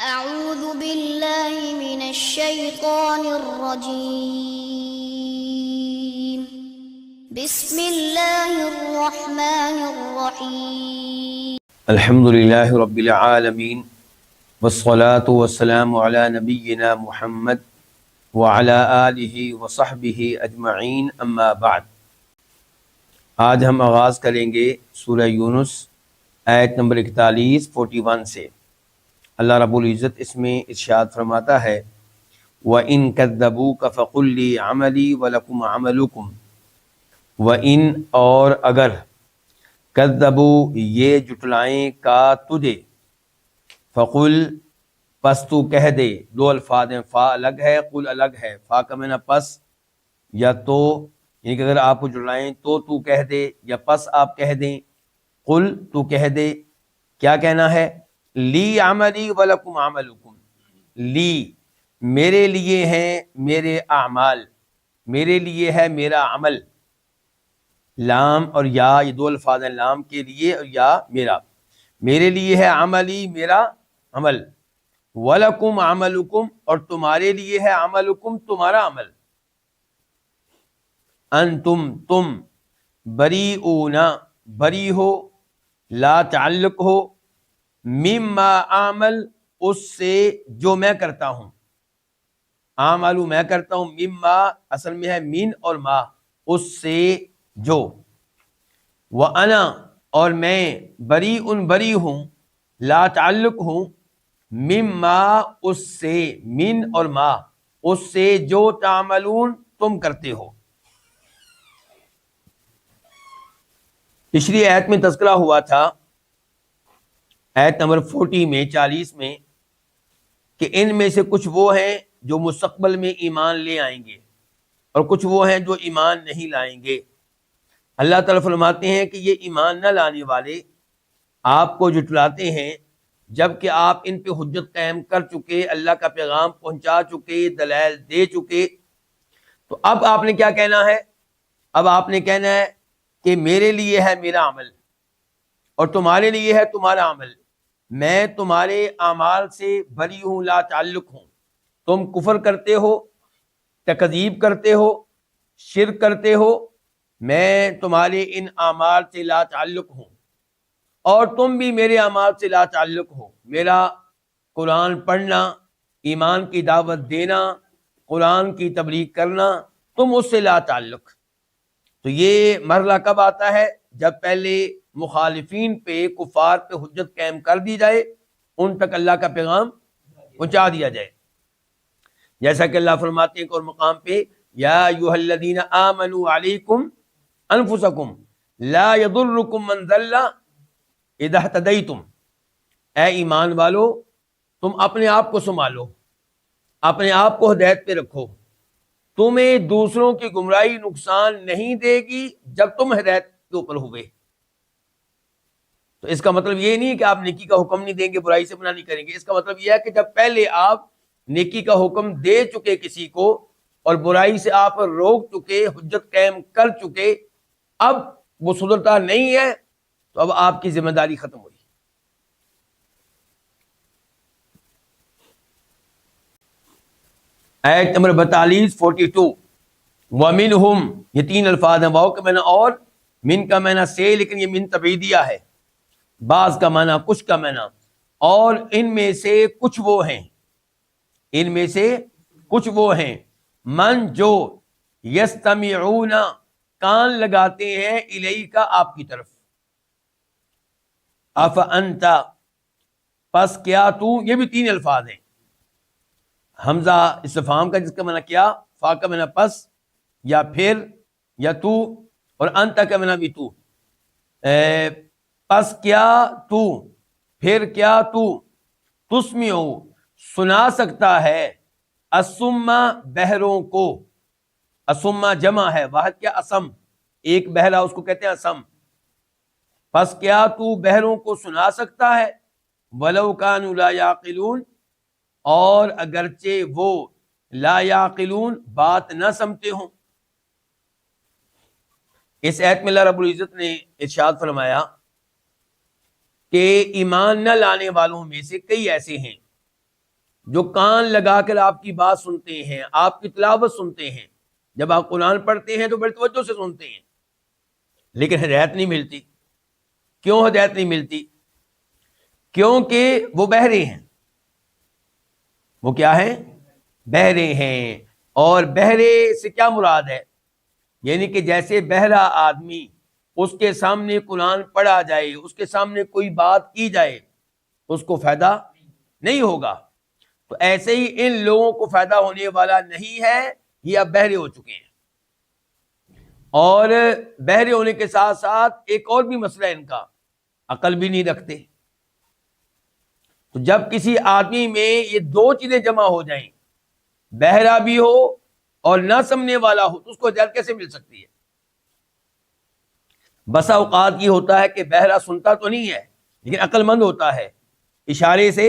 أعوذ بالله من الشيطان الرجيم بسم الله الرحمن الرحيم الحمد للہ رب العالمین والصلاة والسلام علی نبینا محمد وعلی آلہ وصحبہ اجمعین اما بعد۔ آج ہم آغاز کریں گے سورہ یونس آیت نمبر 41 سے۔ اللہ رب العزت اس میں ارشاد فرماتا ہے وَإِن كَذَّبُوكَ فَقُلْ لِي عَمَلِي وَلَكُمْ عَمَلُكُمْ، وَإِن اور اگر، کذبو یہ جٹلائیں کا تجھے، فقل پس تو کہہ دے۔ دو الفاظ ہیں، فا الگ ہے، قل الگ ہے۔ فا کا معنی پس یا تو، یعنی کہ اگر آپ کو جٹلائیں تو کہہ دے یا پس آپ کہہ دیں۔ قل تو کہہ دے، کیا کہنا ہے؟ لی عملی ولکم عملکم، لی میرے لیے ہیں میرے اعمال، میرے لیے ہے میرا عمل۔ لام اور یا یہ دو الفاظ ہیں، لام کے لیے اور یا میرا۔ میرے لیے ہے عملی میرا عمل، وَلَكُمْ عَمَلُكُمْ اور تمہارے لیے ہے عملکم تمہارا عمل۔ انتم تم، بریئون بری ہو، لا تعلق ہو، مما عمل اس سے جو میں کرتا ہوں، عملو میں کرتا ہوں، مما اصل میں ہے مین اور ما اس سے جو، وَأَنَا اور میں بریئن بری ہوں، لا تعلق ہوں، مما اس سے، من اور ما اس سے جو تعملون تم کرتے ہو۔ پچھلی آیت میں تذکرہ ہوا تھا، آیت نمبر 40 میں کہ ان میں سے کچھ وہ ہیں جو مستقبل میں ایمان لے آئیں گے اور کچھ وہ ہیں جو ایمان نہیں لائیں گے۔ اللہ تعالیٰ فرماتے ہیں کہ یہ ایمان نہ لانے والے آپ کو جھٹلاتے ہیں جب کہ آپ ان پہ حجت قائم کر چکے، اللہ کا پیغام پہنچا چکے، دلائل دے چکے۔ تو اب آپ نے کیا کہنا ہے؟ اب آپ نے کہنا ہے کہ میرے لیے ہے میرا عمل اور تمہارے لیے ہے تمہارا عمل، میں تمہارے اعمال سے بری ہوں، لا تعلق ہوں۔ تم کفر کرتے ہو، تکذیب کرتے ہو، شرک کرتے ہو، میں تمہارے ان اعمال سے لا تعلق ہوں، اور تم بھی میرے اعمال سے لا تعلق ہو۔ میرا قرآن پڑھنا، ایمان کی دعوت دینا، قرآن کی تبلیغ کرنا، تم اس سے لا تعلق۔ تو یہ مرحلہ کب آتا ہے؟ جب پہلے مخالفین پہ، کفار پہ حجت قائم کر دی جائے، ان تک اللہ کا پیغام پہنچا دیا جائے۔ جیسا کہ اللہ فرماتے ہیں ایک اور مقام پہ، یا ایھا الذین آمنوا علیکم انفسکم لا یضرکم من ضل اذا اہتدیتم، اے ایمان والو تم اپنے آپ کو سنبھالو، اپنے آپ کو ہدایت پہ رکھو، تمہیں دوسروں کی گمراہی نقصان نہیں دے گی جب تم ہدایت کے اوپر ہوئے۔ تو اس کا مطلب یہ نہیں کہ آپ نیکی کا حکم نہیں دیں گے، برائی سے منع نہیں کریں گے۔ اس کا مطلب یہ ہے کہ جب پہلے آپ نیکی کا حکم دے چکے کسی کو اور برائی سے آپ روک چکے، حجت قائم کر چکے، اب وہ سدھرتا نہیں ہے تو اب آپ کی ذمہ داری ختم ہوئی۔ آیت نمبر 42 وَمِنْهُمْ، یہ تین الفاظ ہیں، واو کا معنی اور، من کا معنی سے، لیکن یہ من تبعیدیہ ہے، بعض کا معنی کچھ کا معنی، اور ان میں سے کچھ وہ ہیں، ان میں سے کچھ وہ ہیں، من جو یستمعون کان لگاتے ہیں، الیک آپ کی طرف، افانت پس کیا تو، یہ بھی تین الفاظ ہیں، حمزہ استفہام کا جس کا معنی کیا، فا کا معنی پس یا پھر یا تو، اور انت کا معنی بھی تو، پس کیا تو، پھر کیا تو، تسمعو سنا سکتا ہے، الصم بہروں کو، الصم جمع ہے، واحد کیا اسم، ایک بہرا اس کو کہتے ہیں اسم، پس کیا تو بہروں کو سنا سکتا ہے، ولو کانوا لا یعقلون اور اگرچہ وہ لا یعقلون بات نہ سمجھتے ہوں۔ اس آیت میں اللہ رب العزت نے ارشاد فرمایا کہ ایمان نہ لانے والوں میں سے کئی ایسے ہیں جو کان لگا کر آپ کی بات سنتے ہیں، آپ کی تلاوت سنتے ہیں، جب آپ قرآن پڑھتے ہیں تو بڑی توجہ سے سنتے ہیں، لیکن ہدایت نہیں ملتی۔ کیوں ہدایت نہیں ملتی؟ کیونکہ وہ بہرے ہیں۔ وہ کیا ہیں؟ بہرے ہیں۔ اور بہرے سے کیا مراد ہے؟ یعنی کہ جیسے بہرا آدمی، اس کے سامنے قرآن پڑھا جائے، اس کے سامنے کوئی بات کی جائے، اس کو فائدہ نہیں ہوگا، تو ایسے ہی ان لوگوں کو فائدہ ہونے والا نہیں ہے، یہ اب بہرے ہو چکے ہیں۔ اور بہرے ہونے کے ساتھ ساتھ ایک اور بھی مسئلہ ہے ان کا، عقل بھی نہیں رکھتے۔ تو جب کسی آدمی میں یہ دو چیزیں جمع ہو جائیں، بہرا بھی ہو اور نہ سمجھنے والا ہو، تو اس کو ہدایت کیسے مل سکتی ہے؟ بسا اوقات یہ ہوتا ہے کہ بہرا سنتا تو نہیں ہے لیکن عقل مند ہوتا ہے، اشارے سے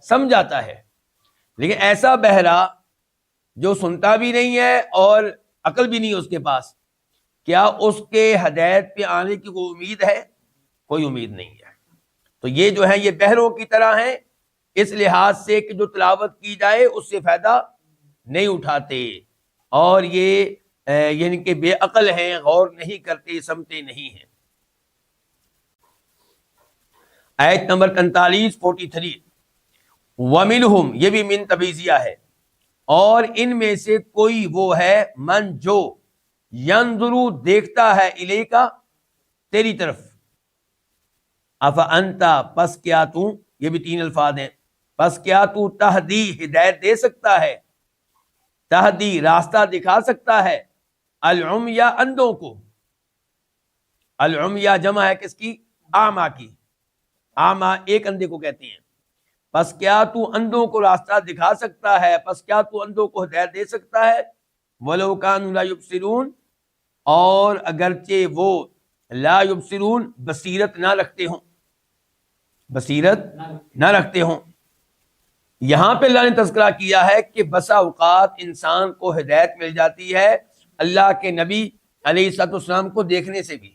سمجھاتا ہے، لیکن ایسا بہرا جو سنتا بھی نہیں ہے اور عقل بھی نہیں ہے اس کے پاس، کیا اس کے ہدایت پہ آنے کی کوئی امید ہے؟ کوئی امید نہیں ہے۔ تو یہ جو ہے یہ بہروں کی طرح ہیں، اس لحاظ سے کہ جو تلاوت کی جائے اس سے فائدہ نہیں اٹھاتے، اور یہ یعنی کہ بے عقل ہیں، غور نہیں کرتے، سمجھتے نہیں ہیں۔ آیت نمبر 43 43، وَمِنْهُمْ، یہ بھی من تبعیضیہ ہے، اور ان میں سے کوئی وہ ہے، من جو، ینظرو دیکھتا ہے، الیکا تیری طرف، افانتا پس کیا تو، یہ بھی تین الفاظ ہیں، پس کیا تو تہدی ہدایت دے سکتا ہے، تہدی راستہ دکھا سکتا ہے، العمیہ اندھوں کو، العمیہ جمع ہے کس کی؟ اعمیٰ کی، اعمیٰ ایک اندھے کو کہتے ہیں۔ پس کیا تو اندھوں کو راستہ دکھا سکتا ہے، پس کیا تو اندھوں کو ہدایت دے سکتا ہے، وَلَوْ كَانُوا لَا يُبْصِرُونَ، اور اگرچہ وہ لا یبصرون بصیرت نہ رکھتے ہوں، بصیرت نہ رکھتے ہوں۔ یہاں پہ اللہ نے تذکرہ کیا ہے کہ بسا اوقات انسان کو ہدایت مل جاتی ہے اللہ کے نبی علیہ الصلوۃ والسلام کو دیکھنے سے بھی۔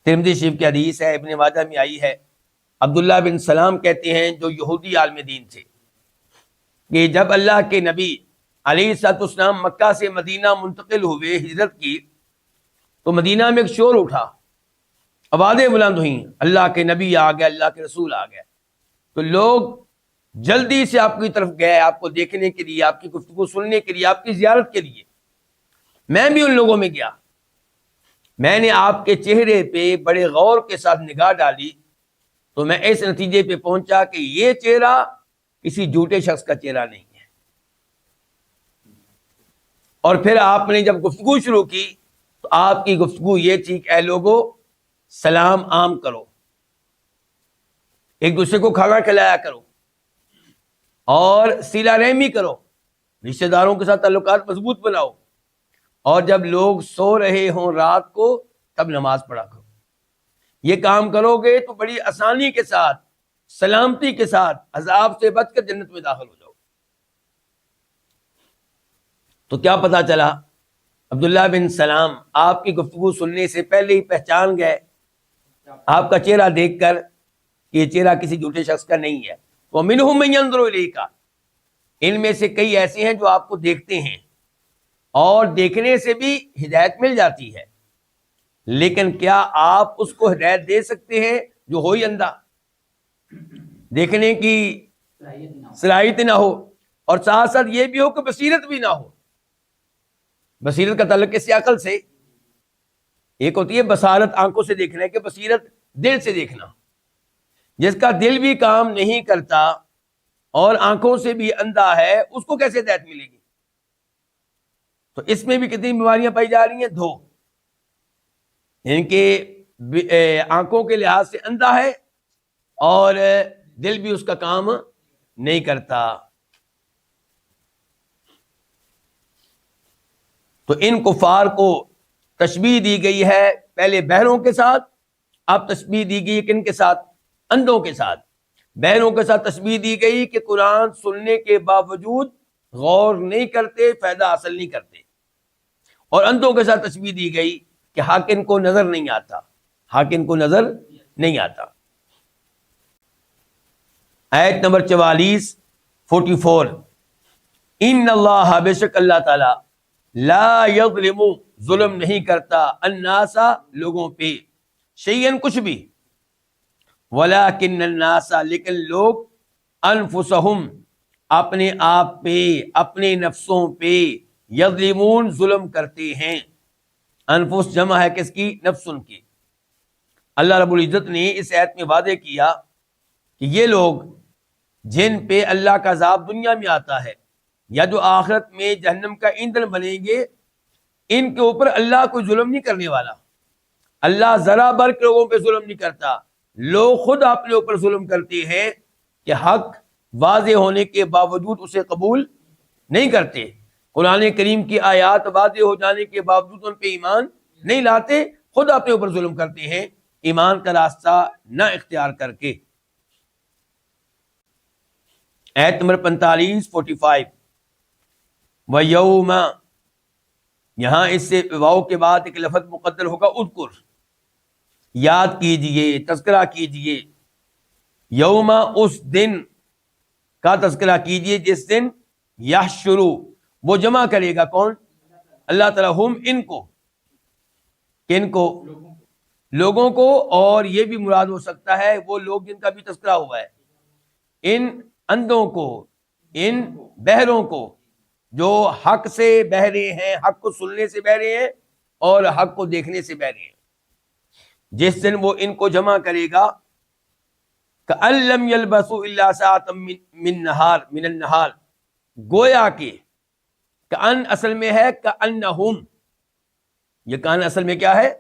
ترمذی شریف کی حدیث ہے، ابن ماجہ میں آئی ہے، عبداللہ بن سلام کہتے ہیں جو یہودی عالم دین تھے، کہ جب اللہ کے نبی علیہ الصلوۃ والسلام مکہ سے مدینہ منتقل ہوئے، ہجرت کی، تو مدینہ میں ایک شور اٹھا، آوازیں بلند ہوئیں، اللہ کے نبی آ گئے، اللہ کے رسول آ گئے، تو لوگ جلدی سے آپ کی طرف گئے، آپ کو دیکھنے کے لیے، آپ کی گفتگو سننے کے لیے، آپ کی زیارت کے لیے۔ میں بھی ان لوگوں میں گیا، میں نے آپ کے چہرے پہ بڑے غور کے ساتھ نگاہ ڈالی، تو میں اس نتیجے پہ پہنچا کہ یہ چہرہ کسی جھوٹے شخص کا چہرہ نہیں ہے۔ اور پھر آپ نے جب گفتگو شروع کی تو آپ کی گفتگو یہ تھی کہ اے لوگو سلام عام کرو، ایک دوسرے کو کھانا کھلایا کرو، اور صلہ رحمی کرو، رشتہ داروں کے ساتھ تعلقات مضبوط بناؤ، اور جب لوگ سو رہے ہوں رات کو تب نماز پڑھا کرو۔ یہ کام کرو گے تو بڑی آسانی کے ساتھ، سلامتی کے ساتھ عذاب سے بچ کر جنت میں داخل ہو جاؤ۔ تو کیا پتا چلا؟ عبداللہ بن سلام آپ کی گفتگو سننے سے پہلے ہی پہچان گئے، آپ کا چہرہ دیکھ کر، کہ یہ چہرہ کسی جھوٹے شخص کا نہیں ہے۔ وَمِنْهُمْ مَن يَنظُرُ إِلَيْكَ، ان میں سے کئی ایسے ہیں جو آپ کو دیکھتے ہیں، اور دیکھنے سے بھی ہدایت مل جاتی ہے، لیکن کیا آپ اس کو ہدایت دے سکتے ہیں جو ہو ہی اندھا، دیکھنے کی صلاحیت نہ ہو، اور ساتھ ساتھ یہ بھی ہو کہ بصیرت بھی نہ ہو؟ بصیرت کا تعلق کس سے؟ عقل سے۔ ایک ہوتی ہے بصارت آنکھوں سے دیکھنا، کہ بصیرت دل سے دیکھنا۔ جس کا دل بھی کام نہیں کرتا اور آنکھوں سے بھی اندھا ہے، اس کو کیسے ہدایت ملے گی؟ تو اس میں بھی کتنی بیماریاں پائی جا رہی ہیں؟ دو، یعنی کہ آنکھوں کے لحاظ سے اندھا ہے اور دل بھی اس کا کام نہیں کرتا۔ تو ان کفار کو تشبیہ دی گئی ہے پہلے بہروں کے ساتھ، اب تشبیہ دی گئی کن کے ساتھ؟ اندھوں کے ساتھ۔ بہروں کے ساتھ تشبیہ دی گئی کہ قرآن سننے کے باوجود غور نہیں کرتے، فائدہ حاصل نہیں کرتے، اور اندھوں کے ساتھ تشبیہ دی گئی کہ حق ان کو نظر نہیں آتا، حق ان کو نظر نہیں آتا۔ آیت نمبر 44 ان اللہ، بے شک اللہ تعالی، لا یظلم، ظلم نہیں کرتا، الناس، لوگوں پہ، شیئن، کچھ بھی، ولکن الناس، لیکن لوگ، انفسہم، اپنے آپ پہ، اپنے نفسوں پہ، یظلمون، ظلم کرتے ہیں۔ انفس جمع ہے کس کی؟ نفسن کی۔ اللہ رب العزت نے اس آیت میں وعدے کیا کہ یہ لوگ جن پہ اللہ کا عذاب دنیا میں آتا ہے یا جو آخرت میں جہنم کا ایندھن بنیں گے، ان کے اوپر اللہ کوئی ظلم نہیں کرنے والا۔ اللہ ذرا بر کے لوگوں پہ ظلم نہیں کرتا، لوگ خود اپنے اوپر ظلم کرتے ہیں کہ حق واضح ہونے کے باوجود اسے قبول نہیں کرتے، قرآن کریم کی آیات واضح ہو جانے کے باوجود ان پہ ایمان نہیں لاتے، خود اپنے اوپر ظلم کرتے ہیں ایمان کا راستہ نہ اختیار کر کے۔ آیت نمبر 45 وَيَوْمَ، یہاں اس سے واو کے بعد ایک لفظ مقدر ہوگا اذکر، یاد کیجئے، تذکرہ کیجئے، یوم، اس دن کا تذکرہ کیجئے جس دن یحشر، وہ جمع کرے گا، کون؟ اللہ تعالیٰ، ہم، ان کو، کن کو؟ لوگوں کو، اور یہ بھی مراد ہو سکتا ہے وہ لوگ جن کا بھی تذکرہ ہوا ہے، ان اندھوں کو، ان بہروں کو جو حق سے بہرے ہیں، حق کو سننے سے بہرے ہیں اور حق کو دیکھنے سے بہرے ہیں، جس دن وہ ان کو جمع کرے گا، کأن لم یلبثوا الا ساعۃ من النہار، گویا کہ، کأن اصل میں ہے کأنہم، یہ کأن اصل میں کیا ہے؟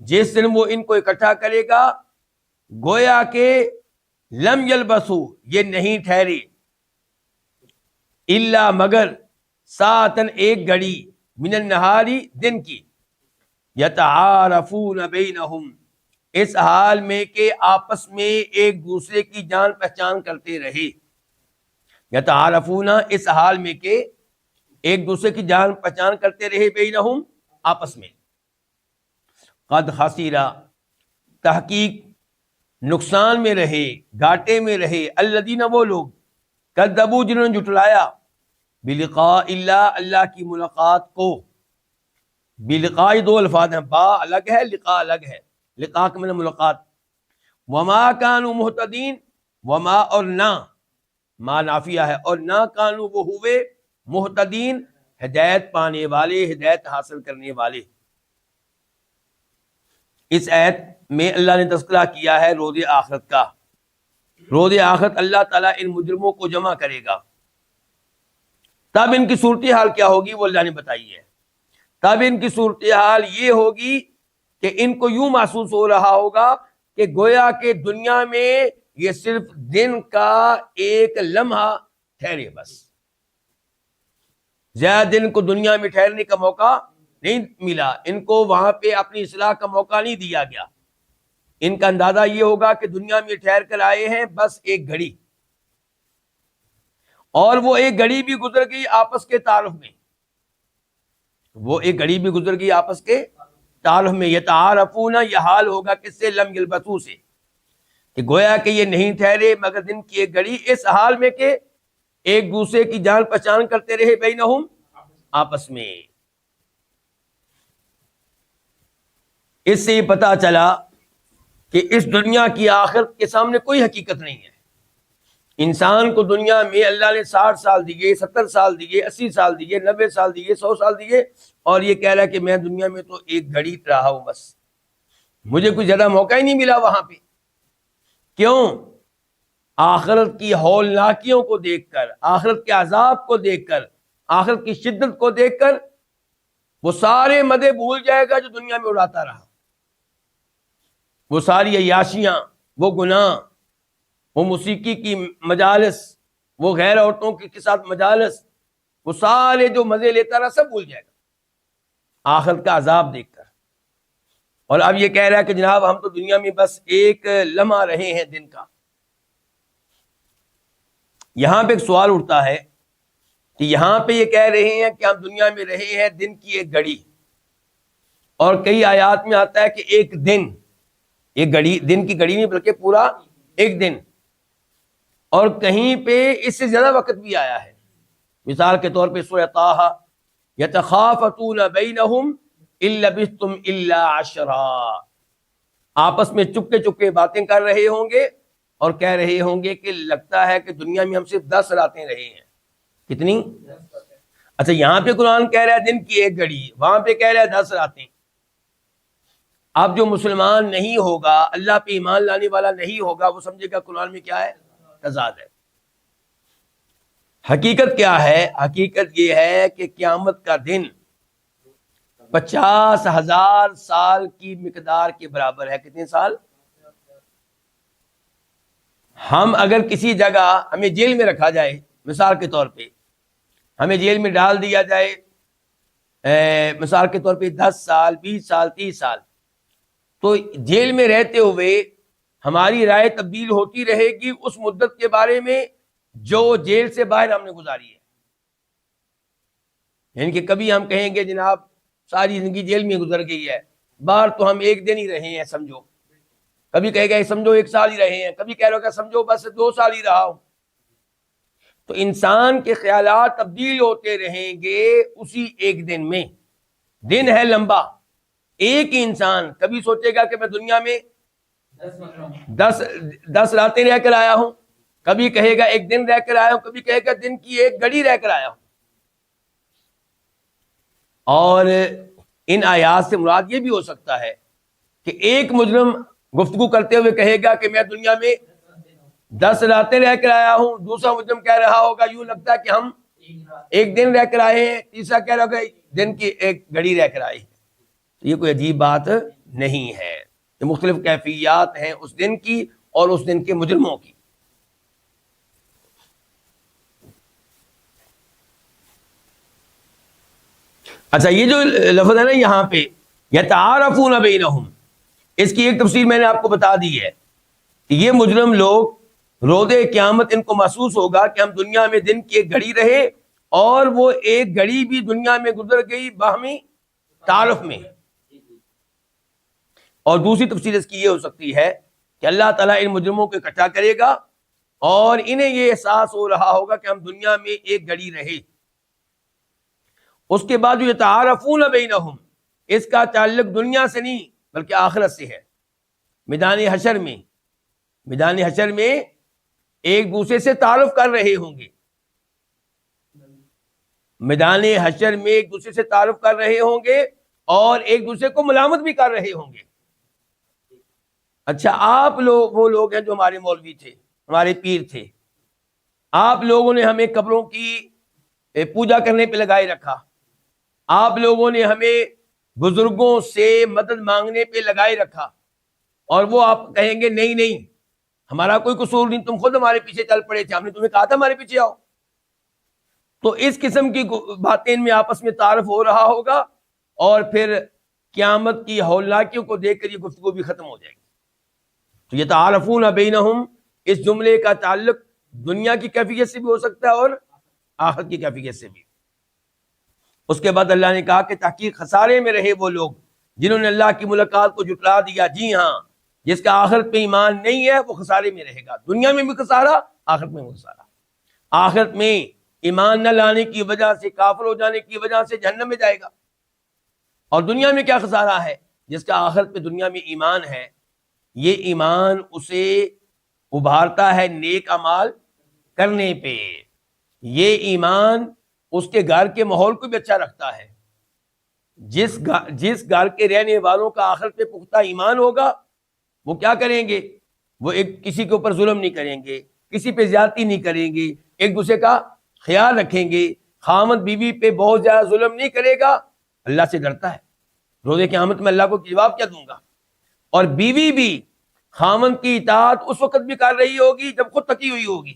جس دن وہ ان کو اکٹھا کرے گا، گویا کہ لم یلبثوا، یہ نہیں ٹھہرے، الا، مگر، ساعتن، ایک گھڑی، من النہاری، دن کی، یتعارفون بینہم، اس حال میں کہ آپس میں ایک دوسرے کی جان پہچان کرتے رہے، یتعارفون، اس حال میں کہ ایک دوسرے کی جان پہچان کرتے رہے، بینہم، آپس میں، قد خسرا، تحقیق نقصان میں رہے، گھاٹے میں رہے، الذین، وہ لوگ، کذبوا، جنہوں نے جھٹلایا، بلقاء اللہ، اللہ کی ملاقات کو، بلقاء دو الفاظ ہیں، با الگ ہے، لقاء الگ ہے، لقاء کے معنی ملاقات، وما کانوا مہتدین، وما، اور نہ، ما نافیہ ہے، اور نہ، کانوا، وہ ہوئے، مہتدین، ہدایت پانے والے، ہدایت حاصل کرنے والے۔ اس آیت میں اللہ نے تذکرہ کیا ہے روز آخرت کا۔ روز آخرت اللہ تعالیٰ ان مجرموں کو جمع کرے گا، تب ان کی صورتحال کیا ہوگی وہ اللہ نے بتائی ہے۔ تب ان کی صورتحال یہ ہوگی کہ ان کو یوں محسوس ہو رہا ہوگا کہ گویا کہ دنیا میں یہ صرف دن کا ایک لمحہ ٹھہرے، بس زیادہ دن کو دنیا میں ٹھہرنے کا موقع نہیں ملا، ان کو وہاں پہ اپنی اصلاح کا موقع نہیں دیا گیا۔ ان کا اندازہ یہ ہوگا کہ دنیا میں ٹھہر کر آئے ہیں بس ایک گھڑی، اور وہ ایک گھڑی بھی گزر گئی آپس کے تعارف میں، وہ ایک گھڑی بھی گزر گئی آپس کے تعارف میں۔ یتعارفون، یہ حال ہوگا کس سے؟ لم یلبثوا سے، کہ گویا کہ یہ نہیں ٹھہرے مگر دن کی ایک گھڑی، اس حال میں کہ ایک دوسرے کی جان پہچان کرتے رہے، بینہم، آپس میں۔ اس سے یہ پتا چلا کہ اس دنیا کی آخرت کے سامنے کوئی حقیقت نہیں ہے۔ انسان کو دنیا میں اللہ نے 60 سال دیے، 70 سال دیے، 80 سال دیے، 90 سال دیے، 100 سال دیے، اور یہ کہہ رہا ہے کہ میں دنیا میں تو ایک گھڑی رہا ہوں، بس مجھے کوئی زیادہ موقع ہی نہیں ملا وہاں پہ۔ کیوں؟ آخرت کی ہولناکیوں کو دیکھ کر، آخرت کے عذاب کو دیکھ کر، آخرت کی شدت کو دیکھ کر وہ سارے مزے بھول جائے گا جو دنیا میں اڑاتا رہا، وہ ساری عیاشیاں، وہ گناہ، وہ موسیقی کی مجالس، وہ غیر عورتوں کے ساتھ مجالس، وہ سارے جو مزے لیتا رہا سب بھول جائے گا آخرت کا عذاب دیکھ کر۔ اور اب یہ کہہ رہا ہے کہ جناب ہم تو دنیا میں بس ایک لمحہ رہے ہیں دن کا۔ یہاں پہ ایک سوال اٹھتا ہے کہ یہاں پہ یہ کہہ رہے ہیں کہ ہم دنیا میں رہے ہیں دن کی ایک گھڑی، اور کئی آیات میں آتا ہے کہ ایک دن، ایک گھڑی، دن کی گھڑی نہیں بلکہ پورا ایک دن۔ اور کہیں پہ اس سے زیادہ وقت بھی آیا ہے. مثال کے طور پہ سورہ طٰہٰ یتخافتون بینہم ان لبثتم الا عشرا، آپس میں چپکے چپکے باتیں کر رہے ہوں گے اور کہہ رہے ہوں گے کہ لگتا ہے کہ دنیا میں ہم صرف 10 راتیں رہے ہیں. کتنی؟ اچھا یہاں پہ قرآن کہہ رہا ہے دن کی 1 گھڑی، وہاں پہ کہہ رہا ہے 10 راتیں. اب جو مسلمان نہیں ہوگا، اللہ پہ ایمان لانے والا نہیں ہوگا، وہ سمجھے گا قرآن میں کیا ہے؟ تضاد ہے. حقیقت کیا ہے؟ حقیقت یہ ہے کہ قیامت کا دن 50,000 سال کی مقدار کے برابر ہے. کتنے سال؟ ہم اگر کسی جگہ ہمیں جیل میں رکھا جائے، مثال کے طور پہ ہمیں جیل میں ڈال دیا جائے مثال کے طور پہ 10 سال 20 سال 30 سال، تو جیل میں رہتے ہوئے ہماری رائے تبدیل ہوتی رہے گی اس مدت کے بارے میں جو جیل سے باہر ہم نے گزاری ہے. یعنی کہ کبھی ہم کہیں گے جناب ساری زندگی جیل میں گزر گئی ہے، باہر تو ہم 1 دن ہی رہے ہیں سمجھو، کبھی کہے گا سمجھو 1 سال ہی رہے ہیں، کبھی کہہ رہا ہوگا سمجھو بس 2 سال ہی رہا ہوں. تو انسان کے خیالات تبدیل ہوتے رہیں گے اسی 1 دن میں. دن ہے لمبا. ایک ہی انسان کبھی سوچے گا کہ میں دنیا میں 10 راتیں رہ کر آیا ہوں، کبھی کہے گا 1 دن رہ کر آیا ہوں، کبھی کہے گا دن کی 1 گھڑی رہ کر آیا ہوں. اور ان آیات سے مراد یہ بھی ہو سکتا ہے کہ ایک مجرم گفتگو کرتے ہوئے کہے گا کہ میں دنیا میں 10 راتیں رہ کر آیا ہوں، دوسرا مجرم کہہ رہا ہوگا یوں لگتا ہے کہ ہم 1 دن رہ کر آئے ہیں، تیسرا کہہ رہا ہوگا دن کی 1 گھڑی رہ کر آئے ہیں. تو یہ کوئی عجیب بات نہیں ہے. یہ مختلف کیفیات ہیں اس دن کی اور اس دن کے مجرموں کی. اچھا یہ جو لفظ ہے نا یہاں پہ یتعارفون بینہم، اس کی ایک تفسیر میں نے آپ کو بتا دی ہے کہ یہ مجرم لوگ روز قیامت ان کو محسوس ہوگا کہ ہم دنیا میں دن کی 1 گھڑی رہے اور وہ 1 گھڑی بھی دنیا میں گزر گئی باہمی تعارف میں. اور دوسری تفسیر اس کی یہ ہو سکتی ہے کہ اللہ تعالیٰ ان مجرموں کو اکٹھا کرے گا اور انہیں یہ احساس ہو رہا ہوگا کہ ہم دنیا میں 1 گھڑی رہے. اس کے بعد جو یتعارفون بینہم، اس کا تعلق دنیا سے نہیں بلکہ آخرت سے ہے. میدان حشر میں ایک دوسرے سے تعارف کر رہے ہوں گے، میدان حشر میں ایک دوسرے سے تعارف کر رہے ہوں گے اور ایک دوسرے کو ملامت بھی کر رہے ہوں گے. اچھا آپ لوگ وہ لوگ ہیں جو ہمارے مولوی تھے، ہمارے پیر تھے، آپ لوگوں نے ہمیں قبروں کی پوجا کرنے پہ لگائے رکھا، آپ لوگوں نے ہمیں بزرگوں سے مدد مانگنے پہ لگائے رکھا، اور وہ آپ کہیں گے نہیں نہیں ہمارا کوئی قصور نہیں، تم خود ہمارے پیچھے چل پڑے تھے، ہم نے تمہیں کہا تھا ہمارے پیچھے آؤ. تو اس قسم کی باتیں ان میں آپس میں تعارف ہو رہا ہوگا اور پھر قیامت کی ہولناکیوں کو دیکھ کر یہ گفتگو بھی ختم ہو جائے گی. تو یہ تعارفون بینہم اس جملے کا تعلق دنیا کی کیفیت سے بھی ہو سکتا ہے اور آخرت کی کیفیت سے بھی. اس کے بعد اللہ نے کہا کہ تحقیق خسارے میں رہے وہ لوگ جنہوں نے اللہ کی ملاقات کو جھٹلا دیا. جی ہاں، جس کا آخرت پہ ایمان نہیں ہے وہ خسارے میں رہے گا. دنیا میں بھی خسارہ، آخرت میں بھی خسارہ. آخرت میں ایمان نہ لانے کی وجہ سے، کافر ہو جانے کی وجہ سے جہنم میں جائے گا. اور دنیا میں کیا خسارہ ہے؟ جس کا آخرت پہ دنیا میں ایمان ہے، یہ ایمان اسے ابھارتا ہے نیک اعمال کرنے پہ. یہ ایمان اس کے گھر کے ماحول کو بھی اچھا رکھتا ہے. جس گھر کے رہنے والوں کا آخرت پہ پختہ ایمان ہوگا وہ کیا کریں گے؟ وہ کسی کے اوپر ظلم نہیں کریں گے، کسی پہ زیادتی نہیں کریں گے، ایک دوسرے کا خیال رکھیں گے. خامد بیوی پہ بہت زیادہ ظلم نہیں کرے گا، اللہ سے ڈرتا ہے. روز قیامت میں اللہ کو جواب کیا دوں گا؟ اور بیوی بھی خامد کی اطاعت اس وقت بھی کر رہی ہوگی جب خود تکی ہوئی ہوگی.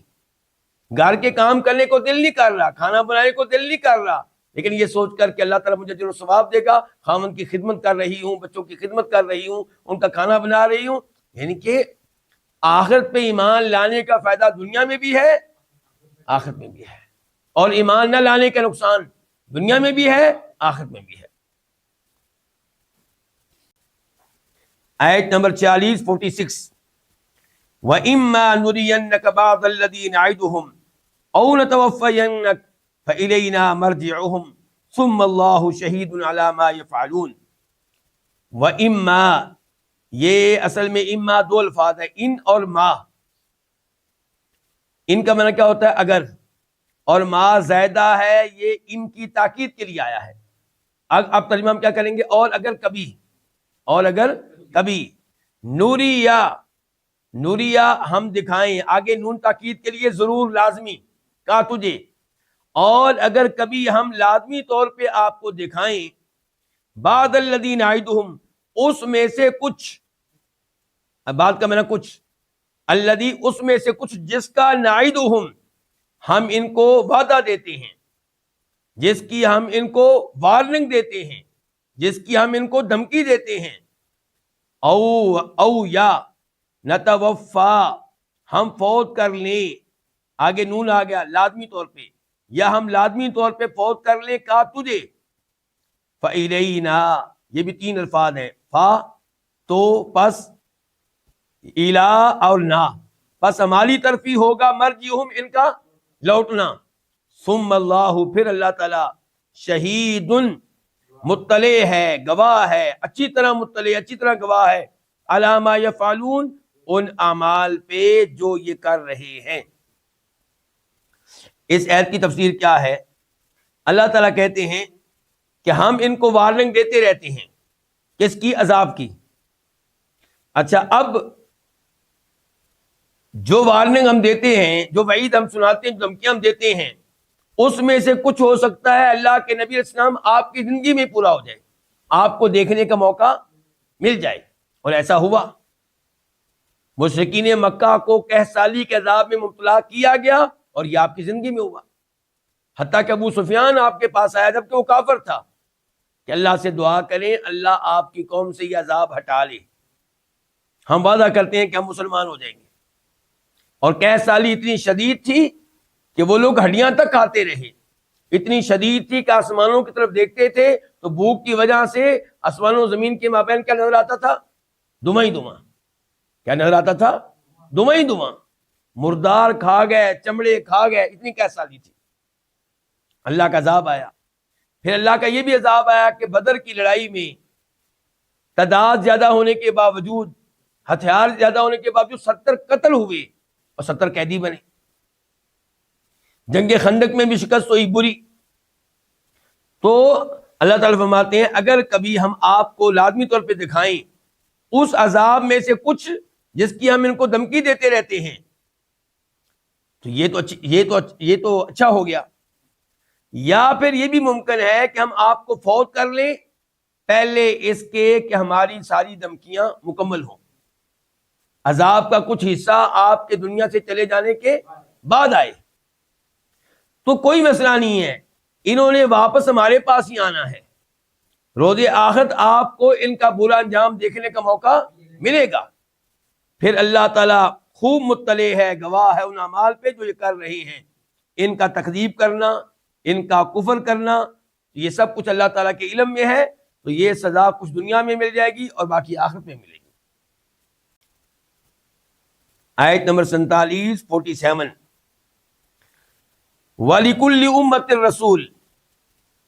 گھر کے کام کرنے کو دل نہیں کر رہا، کھانا بنانے کو دل نہیں کر رہا، لیکن یہ سوچ کر کہ اللہ تعالیٰ مجھے اجر و ثواب دے گا، خامد کی خدمت کر رہی ہوں، بچوں کی خدمت کر رہی ہوں، ان کا کھانا بنا رہی ہوں. یعنی کہ آخرت پہ ایمان لانے کا فائدہ دنیا میں بھی ہے، آخرت میں بھی ہے. اور ایمان نہ لانے کا نقصان دنیا میں بھی ہے، آخرت میں بھی ہے. آیت نمبر 46 وَإِمَّا نُرِيَنَّكَ بَعْضَ الَّذِي نَعِدُهُمْ أَوْ نَتَوَفَّيَنَّكَ فَإِلَيْنَا مَرْجِعُهُمْ ثُمَّ اللَّهُ شَهِيدٌ عَلَى مَا يَفْعَلُونَ. وَإِمَّا، یہ اصل میں اما دو الفاظ ہیں، ان اور ما. ان کا معنی کیا ہوتا ہے؟ اگر، اور ما زائدہ ہے، یہ ان کی تاکید کے لیے آیا ہے. اب ترجمہ ہم کیا کریں گے؟ اور اگر کبھی، اور اگر کبھی، نوریا ہم دکھائیں، آگے نون تاکید کے لیے ضرور لازمی کہا تجھے، اور اگر کبھی ہم لازمی طور پہ آپ کو دکھائیں، بعد الذین نعدہم، اس میں سے کچھ، بعد کا معنی کچھ، الذی اس میں سے کچھ، جس کا نعدہم ہم ان کو وعدہ دیتے ہیں، جس کی ہم ان کو وارننگ دیتے ہیں، جس کی ہم ان کو دھمکی دیتے ہیں. او یا نتوفا، ہم فوت کر لیں، آگے نون آ گیا لازمی طور پہ، یا ہم لازمی طور پہ فوت کر لیں کا تجھے. فَإِلَيْنَا، یہ بھی تین الفاظ ہیں، فا تو، پس، الا اور نا، پس ہماری طرف ہی ہوگا مرجعہم، ان کا لوٹنا. ثم اللہ، پھر اللہ تعالی، شہید، مطلع ہے، گواہ ہے، اچھی طرح مطلع، اچھی طرح گواہ ہے، علی ما یفعلون، ان اعمال پہ جو یہ کر رہے ہیں. اس آیت کی تفسیر کیا ہے؟ اللہ تعالیٰ کہتے ہیں کہ ہم ان کو وارننگ دیتے رہتے ہیں، کس کی؟ عذاب کی. اچھا، اب جو وارننگ ہم دیتے ہیں، جو وعید ہم سناتے ہیں، جو دھمکیاں ہم دیتے ہیں، اس میں سے کچھ ہو سکتا ہے اللہ کے نبی علیہ السلام آپ کی زندگی میں پورا ہو جائے، آپ کو دیکھنے کا موقع مل جائے. اور ایسا ہوا. مشرکین مکہ کو 10 سالی کے عذاب میں مبتلا کیا گیا، اور یہ آپ کی زندگی میں ہوا. حتیٰ کہ ابو سفیان آپ کے پاس آیا جب کہ وہ کافر تھا، کہ اللہ سے دعا کریں اللہ آپ کی قوم سے یہ عذاب ہٹا لے، ہم وعدہ کرتے ہیں کہ ہم مسلمان ہو جائیں گے. اور 10 سالی اتنی شدید تھی کہ وہ لوگ ہڈیاں تک کھاتے رہے، اتنی شدید تھی کہ آسمانوں کی طرف دیکھتے تھے تو بھوک کی وجہ سے آسمانوں و زمین کے مابین کیا نظر آتا تھا؟ دھواں ہی دھواں. کیا نظر آتا تھا؟ دھواں ہی دھواں. مردار کھا گئے، چمڑے کھا گئے، اتنی 10 سالی تھی. اللہ کا عذاب آیا. پھر اللہ کا یہ بھی عذاب آیا کہ بدر کی لڑائی میں تعداد زیادہ ہونے کے باوجود، ہتھیار زیادہ ہونے کے باوجود 70 قتل ہوئے اور 70 قیدی بنے. جنگ خندق میں بھی شکست ہوئی بری. تو اللہ تعالیٰ فرماتے ہیں اگر کبھی ہم آپ کو لازمی طور پہ دکھائیں اس عذاب میں سے کچھ جس کی ہم ان کو دھمکی دیتے رہتے ہیں، تو یہ تو اچھا ہو گیا. یا پھر یہ بھی ممکن ہے کہ ہم آپ کو فوت کر لیں پہلے اس کے کہ ہماری ساری دھمکیاں مکمل ہوں، عذاب کا کچھ حصہ آپ کے دنیا سے چلے جانے کے بعد آئے. تو کوئی مسئلہ نہیں ہے، انہوں نے واپس ہمارے پاس ہی آنا ہے. روز آخرت آپ کو ان کا برا انجام دیکھنے کا موقع ملے گا. پھر اللہ تعالیٰ خوب مطلع ہے، گواہ ہے ان اعمال پہ جو یہ کر رہے ہیں. ان کا تکذیب کرنا، ان کا کفر کرنا، یہ سب کچھ اللہ تعالیٰ کے علم میں ہے. تو یہ سزا کچھ دنیا میں مل جائے گی اور باقی آخرت میں ملے گی. آیت نمبر 47 47 وَلِكُلِّ أُمَّةٍ رَسُولٌ.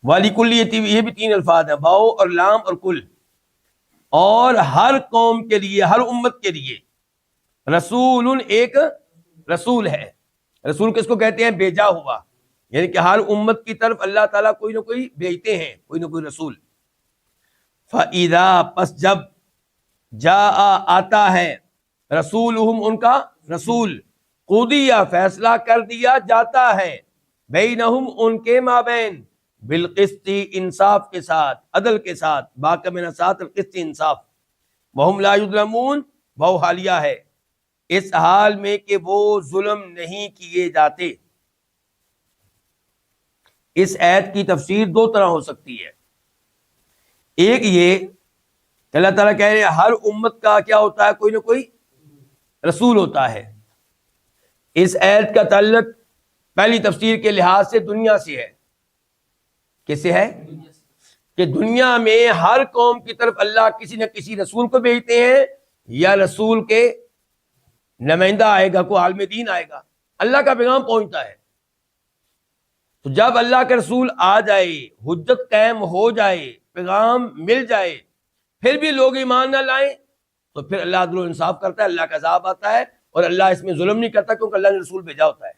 وَلِكُلِّ یہ بھی 3 الفاظ ہیں، باؤ اور لام اور کل. اور ہر قوم کے لیے، ہر امت کے لیے رسول، ایک رسول ہے. رسول کس کو کہتے ہیں؟ بھیجا ہوا. یعنی کہ ہر امت کی طرف اللہ تعالیٰ کوئی نہ کوئی بھیجتے ہیں، کوئی نہ کوئی رسول. فَإِذَا، پس جب، جاء آتا ہے، رسولہم ان کا رسول، قُضِیَ فیصلہ کر دیا جاتا ہے، بینہم ان کے مابین، بالقسط انصاف کے ساتھ، عدل کے ساتھ، باقاعدہ ساتھ القسط انصاف، وہم لا یظلمون، وہ حالیہ ہے اس حال میں کہ وہ ظلم نہیں کیے جاتے. اس آیت کی تفسیر 2 طرح ہو سکتی ہے. ایک یہ کہ اللہ تعالیٰ کہہ رہے ہیں ہر امت کا کیا ہوتا ہے؟ کوئی نہ کوئی رسول ہوتا ہے. اس آیت کا تعلق پہلی تفسیر کے لحاظ سے دنیا سے ہے. کس سے ہے؟ کہ دنیا میں ہر قوم کی طرف اللہ کسی نہ کسی رسول کو بھیجتے ہیں، یا رسول کے نمائندہ آئے گا، کوئی عالم دین آئے گا، اللہ کا پیغام پہنچتا ہے۔ تو جب اللہ کے رسول آ جائے، حجت قائم ہو جائے، پیغام مل جائے، پھر بھی لوگ ایمان نہ لائیں، تو پھر اللہ عدل و انصاف کرتا ہے، اللہ کا عذاب آتا ہے، اور اللہ اس میں ظلم نہیں کرتا کیونکہ اللہ نے رسول بھیجا ہوتا ہے۔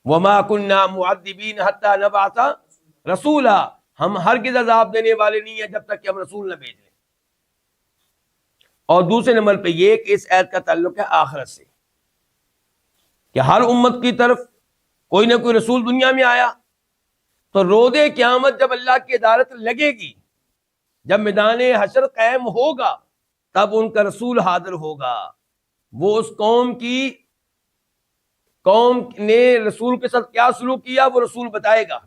وَمَا كُنَّا مُعَذِّبِينَ حَتَّى نَبْعَثَ رَسُولًا، ہم ہرگز عذاب دینے والے نہیں ہیں جب تک کہ ہم رسول نہ بھیج لیں۔ اور دوسرے نمبر پہ یہ کہ اس آیت کا تعلق ہے آخرت سے، کہ ہر امت کی طرف کوئی نہ کوئی رسول دنیا میں آیا، تو روز قیامت جب اللہ کی عدالت لگے گی، جب میدان حشر قائم ہوگا، تب ان کا رسول حاضر ہوگا۔ وہ اس قوم نے رسول کے ساتھ کیا سلوک کیا وہ رسول بتائے گا،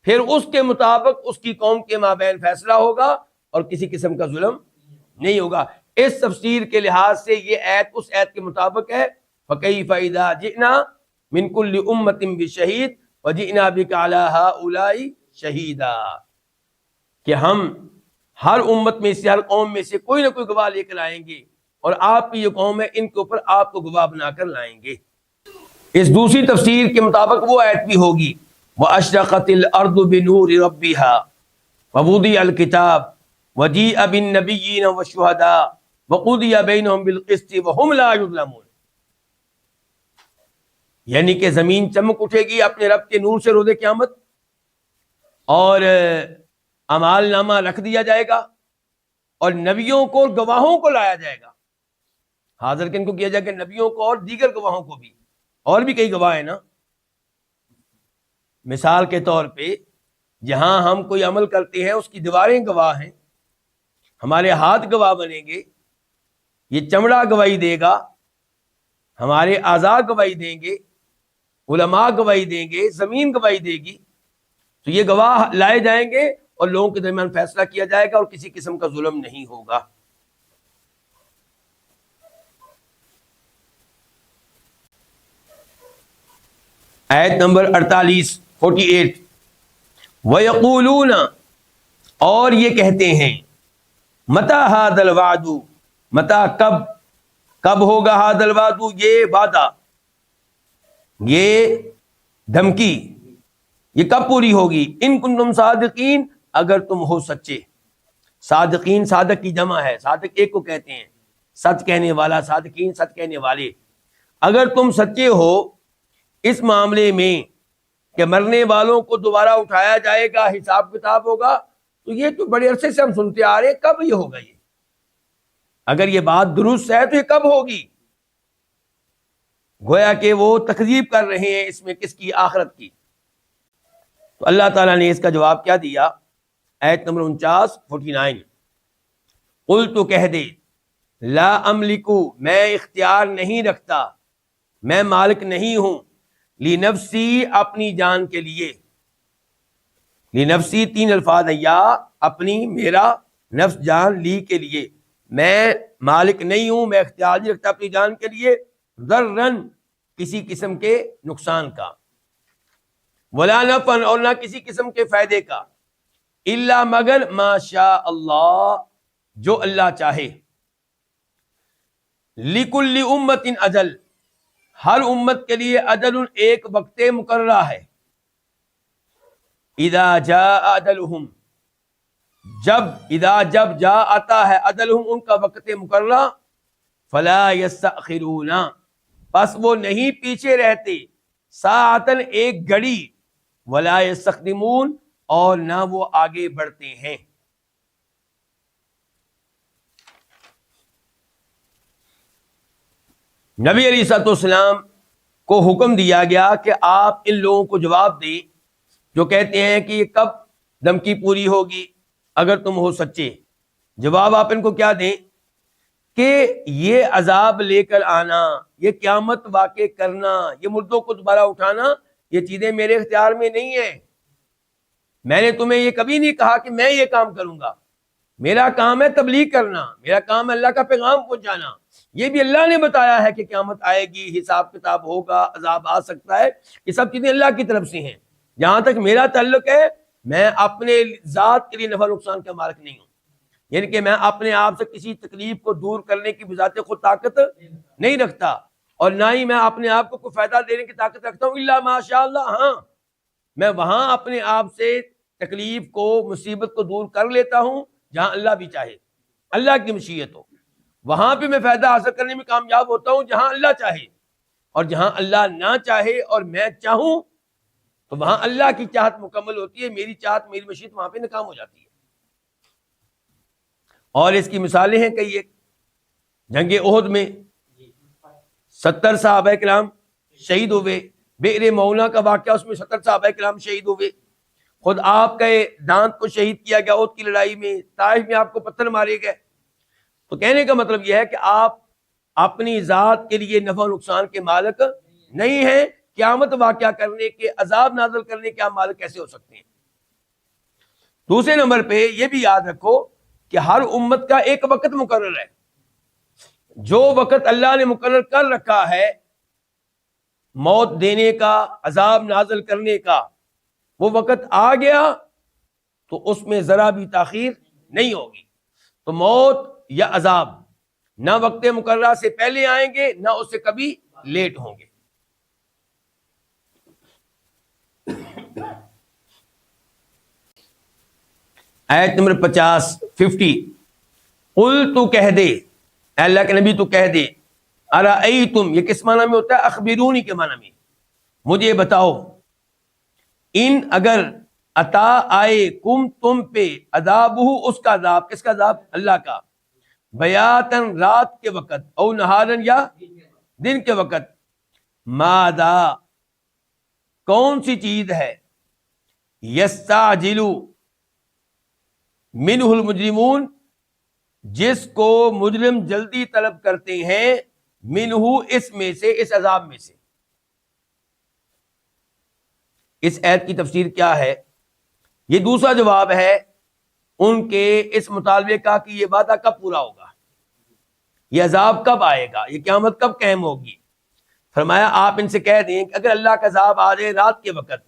پھر اس کے مطابق اس کی قوم کے مابین فیصلہ ہوگا، اور کسی قسم کا ظلم نہیں ہوگا۔ اس تفسیر کے لحاظ سے یہ آیت اس آیت کے مطابق ہے، فَكَيْفَ إِذَا جِئْنَا مِن كُلِّ أُمَّةٍ بِشَهِيدٍ وَجِئْنَا بِكَ عَلَى هَؤُلَاءِ شَهِيدًا، کہ ہم ہر امت میں سے، ہر قوم میں سے کوئی نہ کوئی گواہ لے کر آئیں گے، اور آپ کی جو قوم ہے ان کے اوپر آپ کو گواہ بنا کر لائیں گے۔ اس دوسری تفسیر کے مطابق وہ آیت بھی ہوگی، وَأَشْرَقَتِ الْأَرْضُ بِنُورِ رَبِّهَا وَوُضِعَ الْكِتَابُ وَجِيءَ بِالنَّبِيِّينَ وَالشُّهَدَاءِ وَقُضِيَ بَيْنَهُم بِالْقِسْطِ وَهُمْ لَا يُظْلَمُونَ، یعنی کہ زمین چمک اٹھے گی اپنے رب کے نور سے روز قیامت، اور اعمال نامہ رکھ دیا جائے گا، اور نبیوں کو اور گواہوں کو لایا جائے گا، حاضر کن کو کیا جائے گا؟ نبیوں کو اور دیگر گواہوں کو بھی، اور بھی کئی گواہ ہیں نا۔ مثال کے طور پہ جہاں ہم کوئی عمل کرتے ہیں اس کی دیواریں گواہ ہیں، ہمارے ہاتھ گواہ بنیں گے، یہ چمڑا گواہی دے گا، ہمارے اعضاء گواہی دیں گے، علماء گواہی دیں گے، زمین گواہی دے گی، تو یہ گواہ لائے جائیں گے اور لوگوں کے درمیان فیصلہ کیا جائے گا، اور کسی قسم کا ظلم نہیں ہوگا۔ آیت نمبر 48 وَيَقُولُونَ، اور یہ کہتے ہیں، مَتَى هَذَا الْوَعْدُ، مَتَى کب ہوگا، هَذَا الْوَعْدُ یہ وعدہ، یہ دھمکی، یہ کب پوری ہوگی، ان کنتم صادقین، اگر تم ہو سچے۔ صادقین، صادق کی جمع ہے، صادق ایک کو کہتے ہیں، سچ کہنے والا، صادقین سچ کہنے والے۔ اگر تم سچے ہو اس معاملے میں کہ مرنے والوں کو دوبارہ اٹھایا جائے گا، حساب کتاب ہوگا، تو یہ تو بڑے عرصے سے ہم سنتے آ رہے ہیں، کب یہ ہوگا؟ یہ اگر یہ بات درست ہے تو یہ کب ہوگی؟ گویا کہ وہ تکذیب کر رہے ہیں اس میں، کس کی؟ آخرت کی۔ تو اللہ تعالیٰ نے اس کا جواب کیا دیا؟ آیت نمبر 49 قل، تو کہہ دے، لا املکو، میں اختیار نہیں رکھتا، میں مالک نہیں ہوں، لنفسی، اپنی جان کے لیے۔ لنفسی 3 الفاظ ہے، یا اپنی، میرا، نفس جان، لی کے لیے، میں مالک نہیں ہوں، میں اختیار نہیں رکھتا اپنی جان کے لیے، ضررن، کسی قسم کے نقصان کا، ولا نفعن، اور نہ کسی قسم کے فائدے کا، الا مگر ما شاء اللہ، جو اللہ چاہے۔ لکل امت اجل، ہر امت کے لیے اجل، ایک وقت مقررہ ہے۔ اذا جاء اجلہم، جب جا آتا ہے اجلہم، ان کا وقت مقررہ، فلا یستأخرون، پس وہ نہیں پیچھے رہتے، ساعتن، ایک گھڑی، ولا یستقدمون، اور نہ وہ آگے بڑھتے ہیں۔ نبی علیہ الصلوۃ والسلام کو حکم دیا گیا کہ آپ ان لوگوں کو جواب دیں جو کہتے ہیں کہ یہ کب دھمکی پوری ہوگی اگر تم ہو سچے۔ جواب آپ ان کو کیا دیں کہ یہ عذاب لے کر آنا، یہ قیامت واقع کرنا، یہ مردوں کو دوبارہ اٹھانا، یہ چیزیں میرے اختیار میں نہیں ہیں۔ میں نے تمہیں یہ کبھی نہیں کہا کہ میں یہ کام کروں گا، میرا کام ہے تبلیغ کرنا، میرا کام ہے اللہ کا پیغام پہنچانا۔ یہ بھی اللہ نے بتایا ہے کہ قیامت آئے گی، حساب کتاب ہوگا، عذاب آ سکتا ہے، یہ سب چیزیں اللہ کی طرف سے ہیں۔ جہاں تک میرا تعلق ہے، میں اپنے ذات کے لیے نفع نقصان کا مالک نہیں ہوں۔ یعنی کہ میں اپنے آپ سے کسی تکلیف کو دور کرنے کی بذات خود طاقت نہیں رکھتا، اور نہ ہی میں اپنے آپ کو کوئی فائدہ دینے کی طاقت رکھتا ہوں الا ماشاء اللہ۔ ہاں، میں وہاں اپنے آپ سے تکلیف کو، مصیبت کو دور کر لیتا ہوں جہاں اللہ بھی چاہے، اللہ کی مشیت ہو، وہاں پہ میں فائدہ حاصل کرنے میں کامیاب ہوتا ہوں جہاں اللہ چاہے، اور جہاں اللہ نہ چاہے اور میں چاہوں تو وہاں اللہ کی چاہت مکمل ہوتی ہے، میری چاہت، میری مشیت وہاں پہ ناکام ہو جاتی ہے۔ اور اس کی مثالیں ہیں کئی ایک۔ جنگ احد میں 70 صحابہ کرام شہید ہوئے، بئر مونا کا واقعہ، اس میں 70 صحابہ کرام شہید ہوئے، خود آپ کے دانت کو شہید کیا گیا احد کی لڑائی میں، طائف میں آپ کو پتھر مارے گئے۔ تو کہنے کا مطلب یہ ہے کہ آپ اپنی ذات کے لیے نفع و نقصان کے مالک نہیں ہیں، قیامت واقعہ کرنے کے، عذاب نازل کرنے کے آپ مالک کیسے ہو سکتے ہیں؟ دوسرے نمبر پہ یہ بھی یاد رکھو کہ ہر امت کا ایک وقت مقرر ہے، جو وقت اللہ نے مقرر کر رکھا ہے موت دینے کا، عذاب نازل کرنے کا، وہ وقت آ گیا تو اس میں ذرا بھی تاخیر نہیں ہوگی۔ تو موت یا عذاب نہ وقت مقررہ سے پہلے آئیں گے، نہ اس سے کبھی لیٹ ہوں گے۔ آیت نمبر 50 قل، تو کہہ دے، اے اللہ کے نبی تو کہہ دے، ارأیتم، یہ کس معنی میں ہوتا ہے؟ اخبرونی کے معنی میں، مجھے بتاؤ، ان اگر عطا آئے کم تم پہ، عذابہ، اس کا عذاب، کس کا عذاب؟ اللہ کا، بیاتن، رات کے وقت، او نہارن، یا دن کے وقت، ماذا، کون سی چیز ہے، یستعجلو منہ المجرمون، جس کو مجرم جلدی طلب کرتے ہیں، منہ، اس میں سے، اس عذاب میں سے۔ اس آیت کی تفسیر کیا ہے؟ یہ دوسرا جواب ہے ان کے اس مطالبے کا کہ یہ وعدہ کب پورا ہوگا، یہ عذاب کب آئے گا، یہ قیامت کب قائم ہوگی۔ فرمایا آپ ان سے کہہ دیں کہ اگر اللہ کا عذاب آ جائے رات کے وقت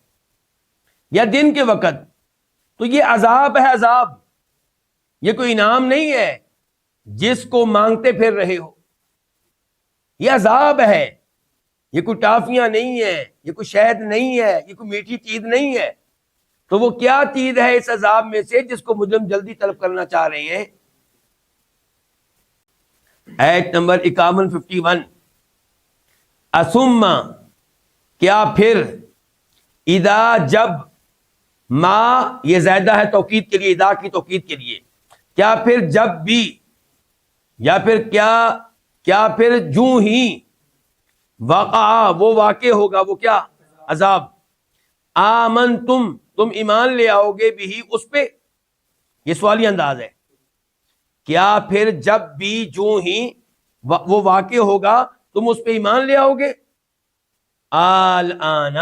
یا دن کے وقت تو یہ عذاب ہے، عذاب، یہ کوئی انعام نہیں ہے جس کو مانگتے پھر رہے ہو، یہ عذاب ہے، یہ کوئی ٹافیاں نہیں ہے، یہ کوئی شہد نہیں ہے، یہ کوئی میٹھی چیز نہیں ہے۔ تو وہ کیا چیز ہے اس عذاب میں سے جس کو مجرم جلدی طلب کرنا چاہ رہے ہیں؟ آیت نمبر 51 اسم، کیا پھر، اذا، جب، ما، یہ زائدہ ہے توکید کے لیے، اذا کی توکید کے لیے، کیا پھر جب بھی، یا پھر کیا پھر جو ہی، وقع، وہ واقع ہوگا، وہ کیا؟ عذاب، آمنتم، تم ایمان لے آؤ گے، بھی، اس پہ، یہ سوالی انداز ہے، کیا پھر جب بھی، جو ہی، وہ واقع ہوگا تم اس پہ ایمان لے آؤ گے؟ الآن،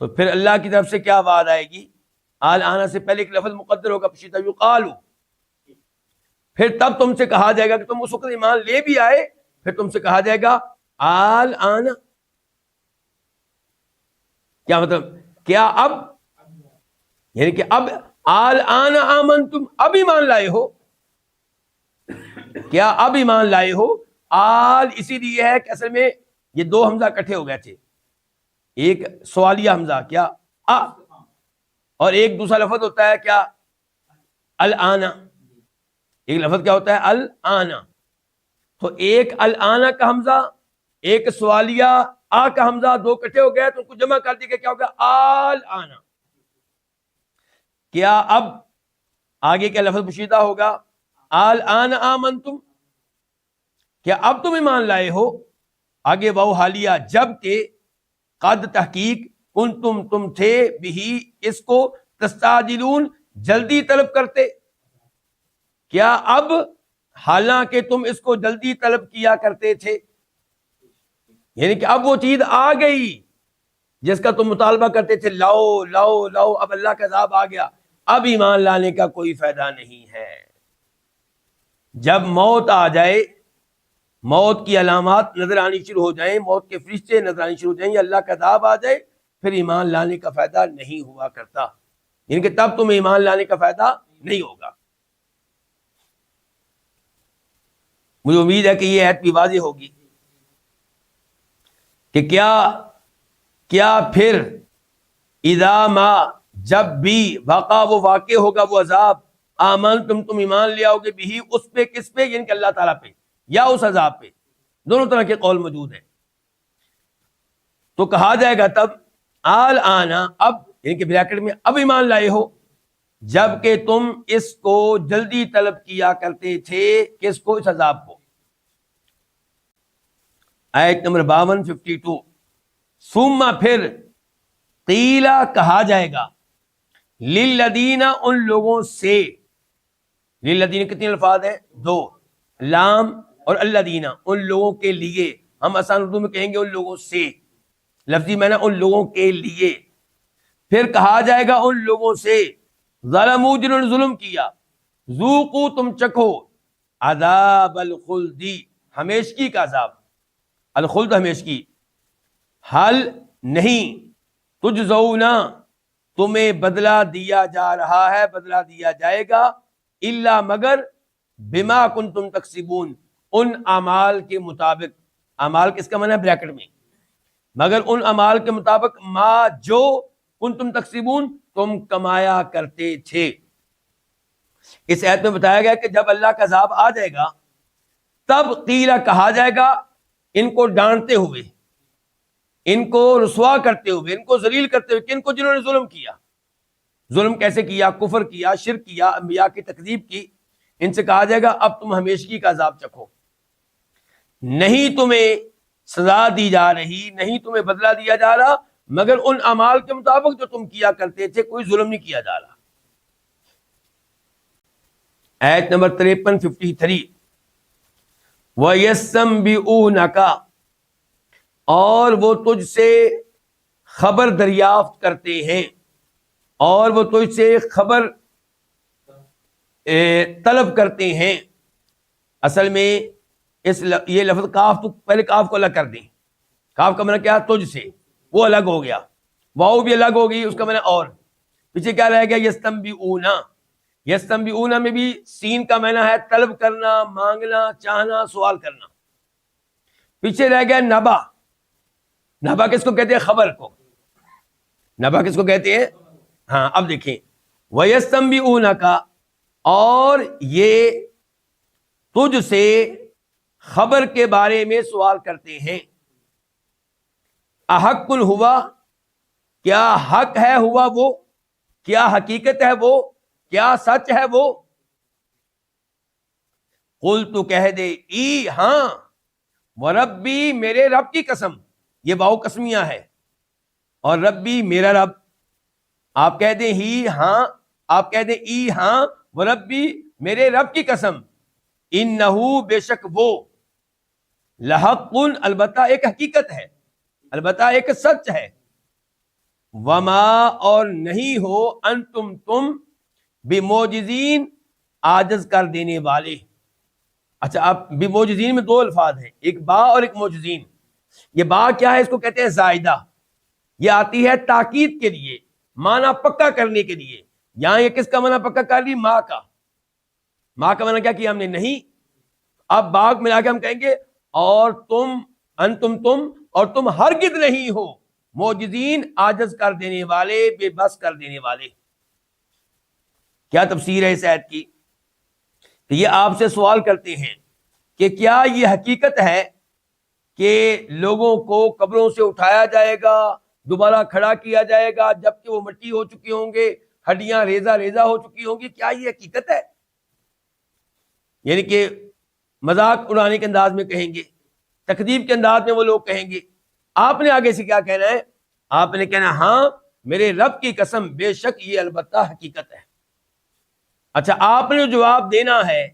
تو پھر اللہ کی طرف سے کیا آواز آئے گی؟ الآن سے پہلے ایک لفظ مقدر ہوگا، پشیتا یقالو، پھر تب تم سے کہا جائے گا کہ تم اس وقت ایمان لے بھی آئے، پھر تم سے کہا جائے گا الآن، کیا مطلب؟ کیا اب، یعنی کہ اب، الآن آمنتم، اب ایمان لائے ہو، کیا اب ایمان لائے ہو؟ آل اسی لیے ہے کہ اصل میں یہ دو حمزہ اکٹھے ہو گئے تھے، ایک سوالیہ حمزہ کیا، اور ایک دوسرا لفظ ہوتا ہے کیا، الآن، ایک لفظ کیا ہوتا ہے، الآن، تو ایک الآن کا حمزہ، ایک سوالیہ آ کا حمزہ، دو اکٹھے ہو گئے تو ان کو جمع کر دیا کیا ہو گیا، الآن، کیا اب، آگے کیا لفظ پوشیدہ ہوگا، الآن آمنتم، کیا اب تم ایمان لائے ہو، آگے واو حالیہ، جب کہ، قد، تحقیق، کنتم، تم تھے، بھی، اس کو، تستعجلون، جلدی طلب کرتے، کیا اب، حالانکہ تم اس کو جلدی طلب کیا کرتے تھے، یعنی کہ اب وہ چیز آ گئی جس کا تم مطالبہ کرتے تھے، لاؤ لاؤ لاؤ، اب اللہ کا عذاب آ گیا، اب ایمان لانے کا کوئی فائدہ نہیں ہے۔ جب موت آ جائے، موت کی علامات نظر آنی شروع ہو جائیں، موت کے فرشتے نظر آنی شروع ہو جائیں، یا اللہ کا عذاب آ جائے، پھر ایمان لانے کا فائدہ نہیں ہوا کرتا، یعنی کہ تب تمہیں ایمان لانے کا فائدہ نہیں ہوگا۔ مجھے امید ہے کہ یہ ایت بھی واضح ہوگی کہ کیا پھر اذا ما جب بھی وقع وہ واقع ہوگا وہ عذاب آمنتم تم ایمان لے آؤ گے بھی اس پہ، کس پہ؟ یعنی کہ اللہ تعالیٰ پہ یا اس عذاب پہ، دونوں طرح کے قول موجود ہیں. تو کہا جائے گا تب الآن، اب یعنی کہ بریکٹ میں اب ایمان لائے ہو، جب کہ تم اس کو جلدی طلب کیا کرتے تھے. کس کو؟ اس عذاب کو. آیت نمبر 52 52. ثم پھر قیلا کہا جائے گا للذین ان لوگوں سے. للذین کتنے الفاظ ہیں؟ 2، لام اور الذین، ان لوگوں کے لیے. ہم آسان اردو میں کہیں گے ان لوگوں سے، لفظی معنی ان لوگوں کے لیے. پھر کہا جائے گا ان لوگوں سے ظلموا جنہوں نے ظلم کیا، ذوقوا تم چکھو عذاب الخلد ہمیشگی کا عذاب. الخلد ہمیشگی. حل نہیں، تجزون تمہیں بدلہ دیا جا رہا ہے، بدلہ دیا جائے گا، الا مگر بما کنتم تکسبون ان اعمال کے مطابق. اعمال کس کا معنی ہے؟ بریکٹ میں. مگر ان اعمال کے مطابق ما جو کنتم تکسبون تم کمایا کرتے تھے. اس آیت میں بتایا گیا کہ جب اللہ کا عذاب آ جائے گا تب قیلا کہا جائے گا ان کو ڈانٹتے ہوئے، ان کو رسوا کرتے ہوئے، ان کو ذلیل کرتے ہوئے، کہ ان کو جنہوں نے ظلم کیا. ظلم کیسے کیا؟ کفر کیا، شرک کیا، انبیاء کی تکذیب کی. ان سے کہا جائے گا اب تم ہمیشگی کا عذاب چکھو، نہیں تمہیں سزا دی جا رہی، نہیں تمہیں بدلہ دیا جا رہا، مگر ان اعمال کے مطابق جو تم کیا کرتے تھے. کوئی ظلم نہیں کیا جا رہا. آیت نمبر 53 53. وَيَسْتَنبِئُونَكَ اور وہ تجھ سے خبر دریافت کرتے ہیں، اور وہ تجھ سے خبر طلب کرتے ہیں. اصل میں یہ لفظ کاف، تو پہلے کاف کو الگ کر دیں. کاف کا معنی کیا؟ تجھ سے، وہ الگ ہو گیا. واؤ بھی الگ ہو گئی، اس کا معنی اور. پیچھے کیا رہ گیا؟ یستنبئون. یستنبئون میں بھی سین کا معنی ہے طلب کرنا، مانگنا، چاہنا، سوال کرنا. پیچھے رہ گیا نبا. نبا کس کو کہتے ہیں؟ خبر کو. نبا کس کو کہتے ہیں؟ ہاں اب دیکھیں، وَيَسْتَنبِئُونَكَ اور یہ تجھ سے خبر کے بارے میں سوال کرتے ہیں. احق ہوا، کیا حق ہے ہوا وہ، کیا حقیقت ہے وہ، کیا سچ ہے وہ. قل تو کہہ دے ای ہاں، وربی میرے رب کی قسم. یہ واؤ قسمیہ ہے، اور ربی میرا رب. آپ کہہ دیں ہی ہاں، آپ کہہ دیں ای ہاں، وربی میرے رب کی قسم. انہو بے شک وہ، لحق البتہ ایک حقیقت ہے، البتہ ایک سچ ہے. وما اور نہیں ہو انتم تم بموجزین عاجز کر دینے والے. اچھا آپ بموجزین میں 2 الفاظ ہیں، ایک با اور ایک موجزین. یہ با کیا ہے؟ اس کو کہتے ہیں زائدہ. یہ آتی ہے تاکید کے لیے، معنی پکا کرنے کے لیے. یہاں یہ کس کا معنی پکا کر لی؟ ماں کا. ماں کا معنی کیا کیا ہم نے؟ نہیں. اب باغ ملا کے ہم کہیں گے اور تم، انتم تم، اور تم ہرگز نہیں ہو موجزین عاجز کر دینے والے، بے بس کر دینے والے. کیا تفسیر ہے اس آیت کی؟ کہ یہ آپ سے سوال کرتے ہیں کہ کیا یہ حقیقت ہے کہ لوگوں کو قبروں سے اٹھایا جائے گا، دوبارہ کھڑا کیا جائے گا جبکہ وہ مٹی ہو چکے ہوں گے، ہڈیاں ریزہ ریزہ ہو چکی ہوں گی؟ کیا یہ حقیقت ہے؟ یعنی کہ مذاق اڑانے کے انداز میں کہیں گے، تکذیب کے انداز میں وہ لوگ کہیں گے. آپ نے آگے سے کیا کہنا ہے؟ آپ نے کہنا ہاں میرے رب کی قسم بے شک یہ البتہ حقیقت ہے. اچھا آپ نے جو جواب دینا ہے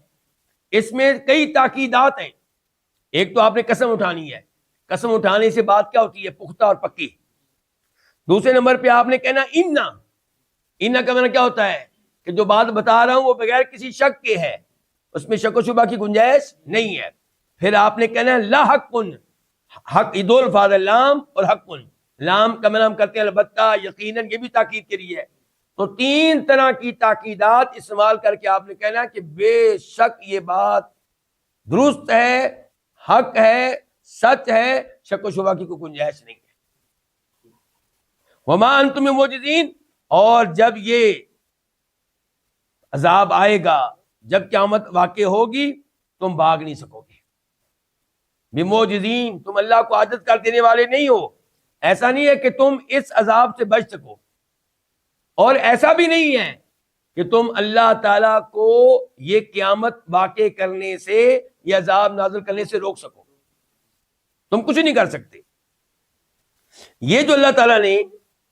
اس میں کئی تاکیدات ہیں. ایک تو آپ نے قسم اٹھانی ہے، قسم اٹھانے سے بات کیا ہوتی ہے؟ پختہ اور پکی. دوسرے نمبر پہ آپ نے کہنا انا کا معنی کیا ہوتا ہے؟ کہ جو بات بتا رہا ہوں وہ بغیر کسی شک کے ہے، اس میں شک و شبہ کی گنجائش نہیں ہے. پھر آپ نے کہنا لا حق، حق. یہ 2 الفاظ ہے، لام اور حق. لام کا معنی ہم کرتے ہیں البتہ، یقیناً، یہ بھی تاکید کے لیے ہے. تو 3 طرح کی تاکیدات استعمال کر کے آپ نے کہنا کہ بے شک یہ بات درست ہے، حق ہے، سچ ہے، شک و شبہ کی کوئی گنجائش نہیں ہے۔ وما انتم بمعجزین، اور جب یہ عذاب آئے گا، جب قیامت واقع ہوگی، تم بھاگ نہیں سکو گے۔ بمعجزین، تم اللہ کو عاجز کر دینے والے نہیں ہو۔ ایسا نہیں ہے کہ تم اس عذاب سے بچ سکو، اور ایسا بھی نہیں ہے کہ تم اللہ تعالیٰ کو یہ قیامت واقع کرنے سے، یہ عذاب نازل کرنے سے روک سکو۔ تم کچھ نہیں کر سکتے۔ یہ جو اللہ تعالیٰ نے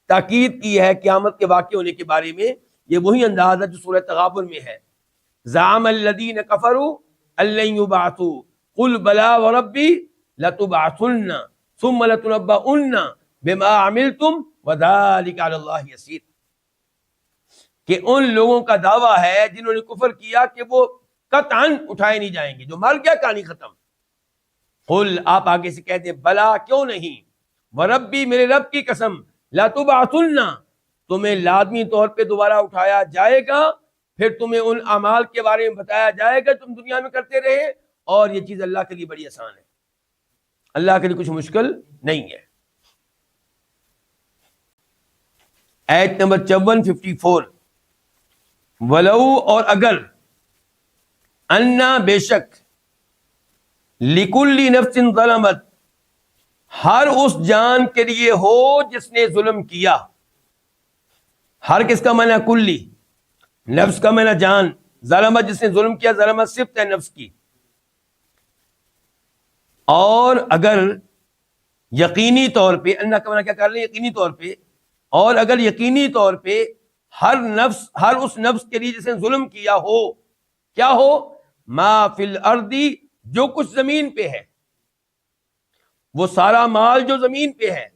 تاکید کی ہے قیامت کے واقع ہونے کے بارے میں، یہ وہی انداز ہے جو سورہ تغابن میں ہے۔ زعم الذین کفروا ان لن یبعثوا قل بلی وربی لتبعثن ثم لتنبؤن بما عملتم وذلک علی اللہ یسیر، کہ ان لوگوں کا دعویٰ ہے جنہوں نے کفر کیا کہ وہ قطعاً اٹھائے نہیں جائیں گے، جو مر گیا کہانی ختم۔ قل، آپ آگے سے کہہ دیں، بلا، کیوں نہیں، وربی، میرے رب کی قسم، لتبعثن، تمہیں لازمی طور پہ دوبارہ اٹھایا جائے گا، پھر تمہیں ان اعمال کے بارے میں بتایا جائے گا تم دنیا میں کرتے رہے، اور یہ چیز اللہ کے لیے بڑی آسان ہے، اللہ کے لیے کچھ مشکل نہیں ہے۔ آیت نمبر 54، ولو، اور اگر، انا، بے شک، لکل نفس ظلمت، ہر اس جان کے لیے ہو جس نے ظلم کیا۔ ہر کس کا معنی کلی، نفس کا معنی جان، ظلمت جس نے ظلم کیا، ظلمت صفت ہے نفس کی۔ اور اگر یقینی طور پہ، انا کا معنی کیا کر رہے ہیں، یقینی طور پہ، اور اگر یقینی طور پہ ہر نفس، ہر اس نفس کے لیے جس نے ظلم کیا ہو، کیا ہو، ما فی الارض، جو کچھ زمین پہ ہے، وہ سارا مال جو زمین پہ ہے،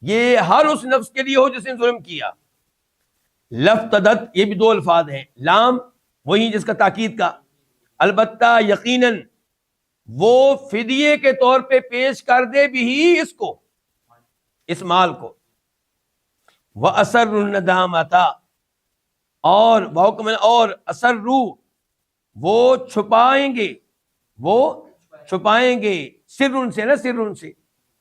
یہ ہر اس نفس کے لیے ہو جس نے ظلم کیا۔ لفتدت، یہ بھی دو الفاظ ہیں، لام وہی جس کا تاکید کا، البتہ یقیناً وہ فدیے کے طور پہ پیش کر دے بھی ہی اس کو، اس مال کو۔ وَأَسَرُّ النَّدَامَةَ، اور اسرو، وہ چھپائیں گے، وہ چھپائیں گے، سر سے نا، سر سے،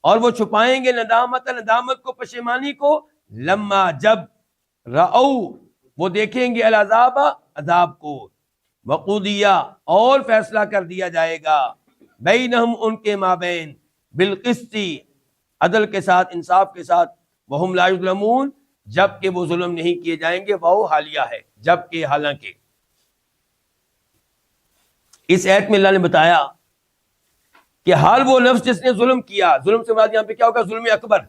اور وہ چھپائیں گے ندامت، ندامت کو، پشیمانی کو، لما، جب، رأو، وہ دیکھیں گے، العذاب، عذاب کو، وقودیا، اور فیصلہ کر دیا جائے گا، بینہم، ان کے مابین، بالقسط، عدل کے ساتھ، انصاف کے ساتھ، وہم لا یظلمون، جبکہ وہ ظلم نہیں کیے جائیں گے، وہ حالیہ ہے، جبکہ، حالانکہ۔ اس آیت میں اللہ نے بتایا کہ ہر وہ نفس جس نے ظلم کیا، ظلم سے مراد یہاں پہ کیا ہوگا، ظلم اکبر،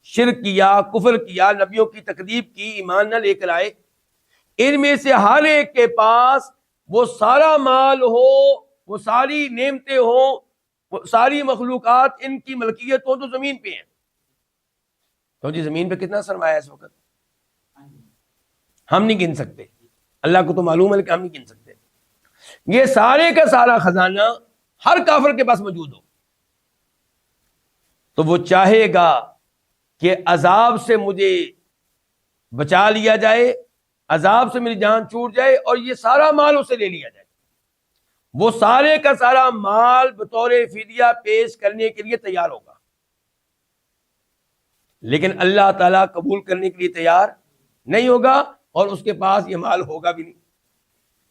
شرک کیا، کفر کیا، نبیوں کی تکذیب کی، ایمان نہ لے کر آئے، ان میں سے ہر ایک کے پاس وہ سارا مال ہو، وہ ساری نعمتیں ہوں، وہ ساری مخلوقات ان کی ملکیت ہو، تو زمین پہ ہیں۔ تو جی زمین پہ کتنا سرمایہ ہے اس وقت، ہم نہیں گن سکتے، اللہ کو تو معلوم ہے کہ ہم نہیں گن سکتے۔ یہ سارے کا سارا خزانہ ہر کافر کے پاس موجود ہو، تو وہ چاہے گا کہ عذاب سے مجھے بچا لیا جائے، عذاب سے میری جان چھوٹ جائے، اور یہ سارا مال اسے لے لیا جائے، وہ سارے کا سارا مال بطور فدیہ پیش کرنے کے لیے تیار ہوگا، لیکن اللہ تعالیٰ قبول کرنے کے لیے تیار نہیں ہوگا، اور اس کے پاس یہ مال ہوگا بھی نہیں۔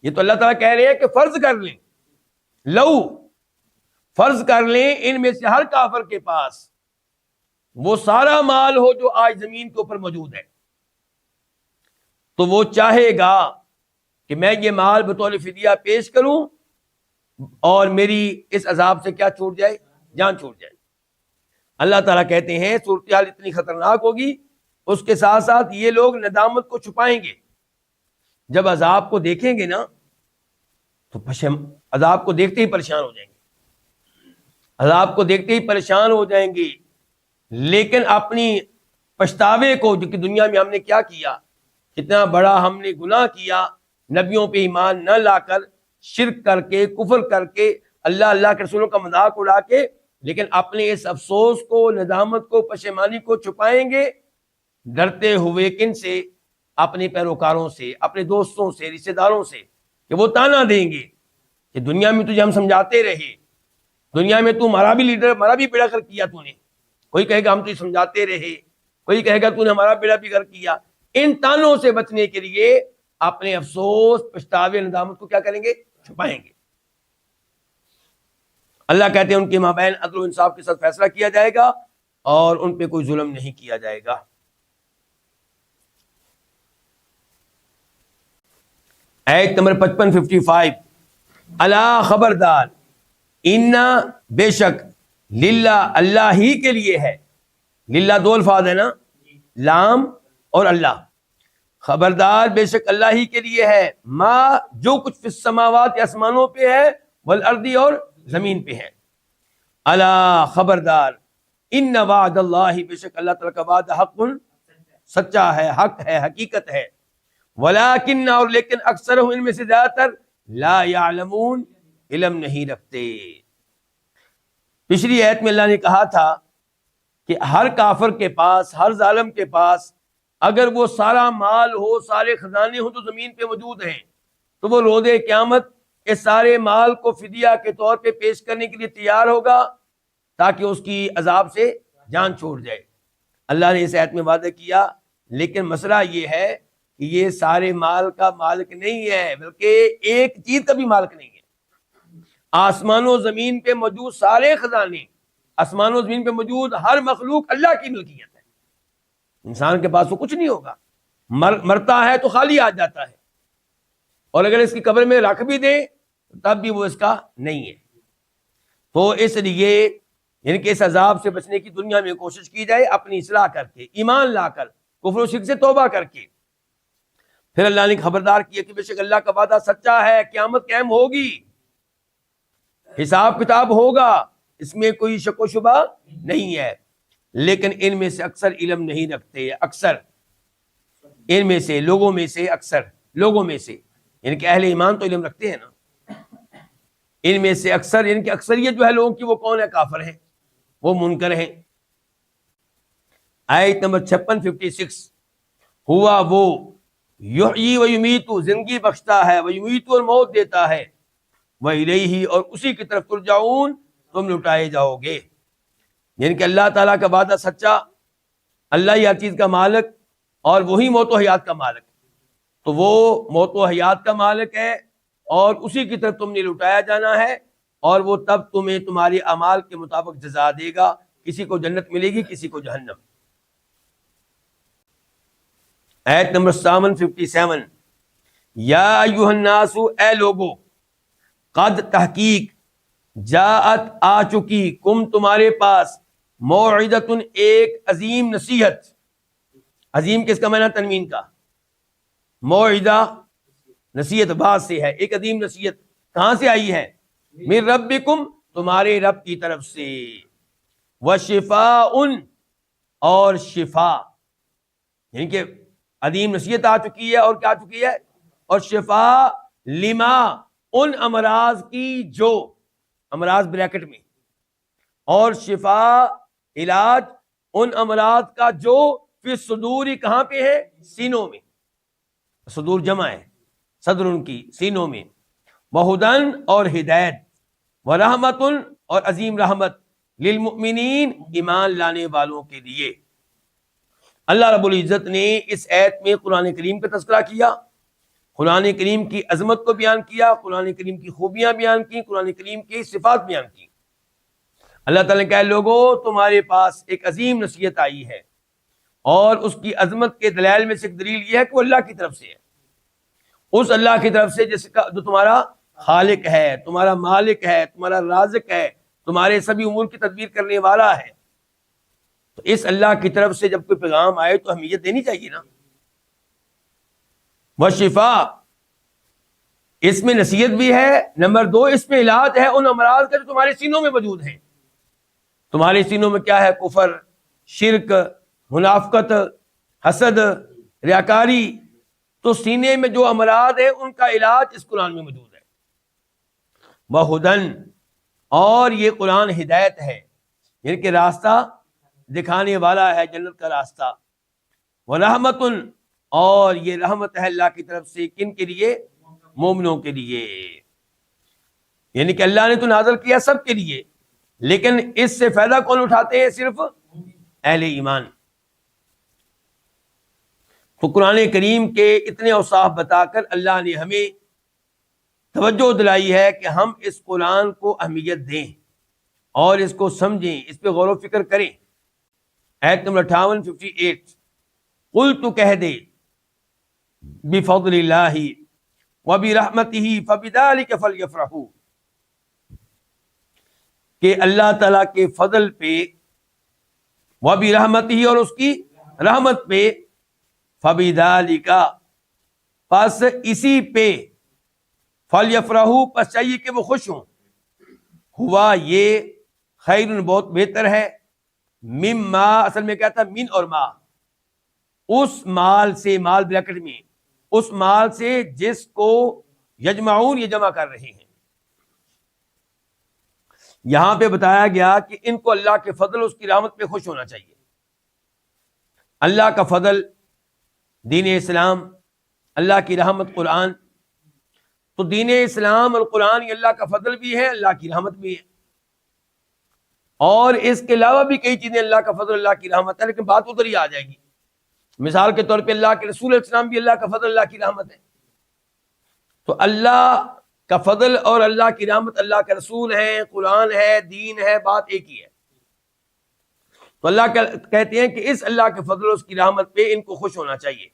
یہ تو اللہ تعالیٰ کہہ رہے ہیں کہ فرض کر لیں، لو، فرض کر لیں ان میں سے ہر کافر کے پاس وہ سارا مال ہو جو آج زمین کے اوپر موجود ہے، تو وہ چاہے گا کہ میں یہ مال بطور فدیہ پیش کروں، اور میری اس عذاب سے کیا چھوٹ جائے، جان چھوٹ جائے۔ اللہ تعالیٰ کہتے ہیں صورتحال اتنی خطرناک ہوگی، اس کے ساتھ ساتھ یہ لوگ ندامت کو چھپائیں گے، جب عذاب کو دیکھیں گے نا تو عذاب کو دیکھتے ہی پریشان ہو جائیں گے، عذاب کو دیکھتے ہی پریشان ہو جائیں گے، لیکن اپنی پچھتاوے کو، جو کہ دنیا میں ہم نے کیا کیا، کتنا بڑا ہم نے گناہ کیا، نبیوں پہ ایمان نہ لا کر، شرک کر کے، کفر کر کے، اللہ کے رسولوں کا مذاق اڑا کے، لیکن اپنے اس افسوس کو، ندامت کو، پشیمانی کو چھپائیں گے، ڈرتے ہوئے کن سے، اپنے پیروکاروں سے، اپنے دوستوں سے، رشتہ داروں سے، کہ وہ تانا دیں گے کہ دنیا میں تجھے ہم سمجھاتے رہے، دنیا میں تو ہمارا بھی لیڈر، ہمارا بھی بیڑا کر کیا تو نے، کوئی کہے گا ہم تجھے سمجھاتے رہے، کوئی کہے گا تو نے ہمارا بیڑا بھی کر کیا. ان تانوں سے بچنے کے لیے اپنے افسوس، پچھتاوے، ندامت کو کیا کریں گے؟ چھپائیں گے. اللہ کہتے ہیں ان کے مابین عدل و انصاف کے ساتھ فیصلہ کیا جائے گا اور ان پہ کوئی ظلم نہیں کیا جائے گا. آیت نمبر 55 الا خبردار، انا بے شک، للہ اللہ ہی کے لیے ہے. للہ دو الفاظ ہے نا، لام اور اللہ. خبردار بے شک اللہ ہی کے لیے ہے، ما جو کچھ فی السماوات آسمانوں پہ ہے، والارض اور زمین پہ ہے. الا خبردار، ان وعد اللہ بے شک اللہ تعالیٰ کا وعدہ حق، سچا ہے، حق ہے، حقیقت ہے. ولیکن اور لیکن اکثر ان میں سے زیادہ تر لا یعلمون علم نہیں رکھتے. پچھلی آیت میں اللہ نے کہا تھا کہ ہر کافر کے پاس، ہر ظالم کے پاس اگر وہ سارا مال ہو، سارے خزانے ہوں تو زمین پہ موجود ہیں، تو وہ روز قیامت اس سارے مال کو فدیہ کے طور پہ پیش کرنے کے لیے تیار ہوگا تاکہ اس کی عذاب سے جان چھوڑ جائے. اللہ نے اس آیت میں وعدہ کیا، لیکن مسئلہ یہ ہے کہ یہ سارے مال کا مالک نہیں ہے، بلکہ ایک چیز کا بھی مالک نہیں ہے. آسمان و زمین پہ موجود سارے خزانے، آسمان و زمین پہ موجود ہر مخلوق اللہ کی ملکیت ہے. انسان کے پاس وہ کچھ نہیں ہوگا، مرتا ہے تو خالی آ جاتا ہے، اور اگر اس کی قبر میں رکھ بھی دے تب بھی وہ اس کا نہیں ہے. تو اس لیے یعنی کہ اس عذاب سے بچنے کی دنیا میں کوشش کی جائے، اپنی اصلاح کر کے، ایمان لا کر، کفر و شرک سے توبہ کر کے. پھر اللہ نے خبردار کیا کہ بے شک اللہ کا وعدہ سچا ہے، قیامت قائم ہوگی، حساب کتاب ہوگا، اس میں کوئی شک و شبہ نہیں ہے. لیکن ان میں سے اکثر علم نہیں رکھتے. اکثر ان میں سے، لوگوں میں سے، اکثر لوگوں میں سے، یعنی کہ اہل ایمان تو علم رکھتے ہیں نا، ان میں سے اکثر یعنی کہ اکثریت جو ہے لوگوں کی، وہ کون ہے؟ کافر ہیں، وہ منکر ہیں. آیت نمبر 56 ہوا وہ یحیی و یمیت، زندگی بخشتا ہے، و یمیت اور موت دیتا ہے، و الیہ اور اسی کی طرف ترجعون تم لٹائے جاؤ گے. یعنی کہ اللہ تعالیٰ کا وعدہ سچا، اللہ ہی ہر چیز کا مالک، اور وہی موت و حیات کا مالک. تو وہ موت و حیات کا مالک ہے اور اسی کی طرف تم نے لٹایا جانا ہے، اور وہ تب تمہیں تمہاری اعمال کے مطابق جزا دے گا. کسی کو جنت ملے گی، کسی کو جہنم. آیت نمبر 57 یا ایھا الناس، اے لوگو، قد تحقیق، جاءت آ چکی، کم تمہارے پاس، موعظۃ ایک عظیم نصیحت. عظیم کس کا معنی؟ تنوین کا. موعظہ نصیحت بعد سے ہے، ایک عظیم نصیحت کہاں سے آئی ہے؟ من ربکم، تمہارے رب کی طرف سے. وشفاء، اور شفا، یعنی کہ عظیم نصیحت آ چکی ہے، اور کیا آ چکی ہے؟ اور شفا لما، ان امراض کی جو، امراض بریکٹ میں، اور شفا علاج ان امراض کا جو فی الصدور، کہاں پہ ہے؟ سینوں میں. صدور جمع ہے، صدر ان کی، سینوں میں. وہدن، اور ہدایت. ورحمت، اور عظیم رحمت. للمؤمنین، ایمان لانے والوں کے لیے. اللہ رب العزت نے اس آیت میں قرآن کریم کا تذکرہ کیا، قرآن کریم کی عظمت کو بیان کیا، قرآن کریم کی خوبیاں بیان کی، قرآن کریم کی صفات بیان کی. اللہ تعالیٰ نے کہا لوگوں، تمہارے پاس ایک عظیم نصیحت آئی ہے، اور اس کی عظمت کے دلائل میں سے ایک دلیل یہ ہے کہ وہ اللہ کی طرف سے ہے. اس اللہ کی طرف سے جس کا، جو تمہارا خالق ہے، تمہارا مالک ہے، تمہارا رازق ہے، تمہارے سبھی امور کی تدبیر کرنے والا ہے. تو اس اللہ کی طرف سے جب کوئی پیغام آئے تو اہمیت دینی چاہیے نا. وشفا، اس میں نصیحت بھی ہے. نمبر 2، اس میں علاج ہے ان امراض کا جو تمہارے سینوں میں موجود ہیں. تمہارے سینوں میں کیا ہے؟ کفر، شرک، منافقت، حسد، ریاکاری. تو سینے میں جو امراض ہیں ان کا علاج اس قرآن میں موجود ہے. وہدن، اور یہ قرآن ہدایت ہے، یعنی کہ راستہ دکھانے والا ہے، جنت کا راستہ. ورحمت، اور یہ رحمت ہے اللہ کی طرف سے، کن کے لیے؟ مومنوں کے لیے. یعنی کہ اللہ نے تو نازل کیا سب کے لیے، لیکن اس سے فائدہ کون اٹھاتے ہیں؟ صرف اہل ایمان۔ تو قرآن کریم کے اتنے اوصاف بتا کر اللہ نے ہمیں توجہ دلائی ہے کہ ہم اس قرآن کو اہمیت دیں اور اس کو سمجھیں، اس پہ غور و فکر کریں۔ آیت نمبر 58 قل تو کہہ دے بفضل اللہ وبرحمتہ فبذلک فلیفرحوا، کہ اللہ تعالیٰ کے فضل پہ، وبرحمتہ اور اس کی رحمت پہ، فبذلک پس اسی پہ، فلیفرحوا پس چاہیے کہ وہ خوش ہوں، ہوا یہ خیر بہت بہتر ہے، مما اصل میں کیا تھا؟ من اور ما، اس مال سے، مال بریکٹ میں، اس مال سے جس کو یجمعون یہ جمع کر رہے ہیں۔ یہاں پہ بتایا گیا کہ ان کو اللہ کے فضل، اس کی رحمت پہ خوش ہونا چاہیے۔ اللہ کا فضل دین اسلام، اللہ کی رحمت قرآن۔ تو دین اسلام اور قرآن یہ اللہ کا فضل بھی ہے، اللہ کی رحمت بھی ہے، اور اس کے علاوہ بھی کئی چیزیں اللہ کا فضل، اللہ کی رحمت ہے، لیکن بات ادھر ہی آ جائے گی۔ مثال کے طور پہ اللہ کے رسول علیہ السلام بھی اللہ کا فضل، اللہ کی رحمت ہے۔ تو اللہ کا فضل اور اللہ کی رحمت، اللہ کے رسول ہیں، قرآن ہے، دین ہے، بات ایک ہی ہے۔ تو اللہ کہتے ہیں کہ اس اللہ کے فضل اور اس کی رحمت پہ ان کو خوش ہونا چاہیے،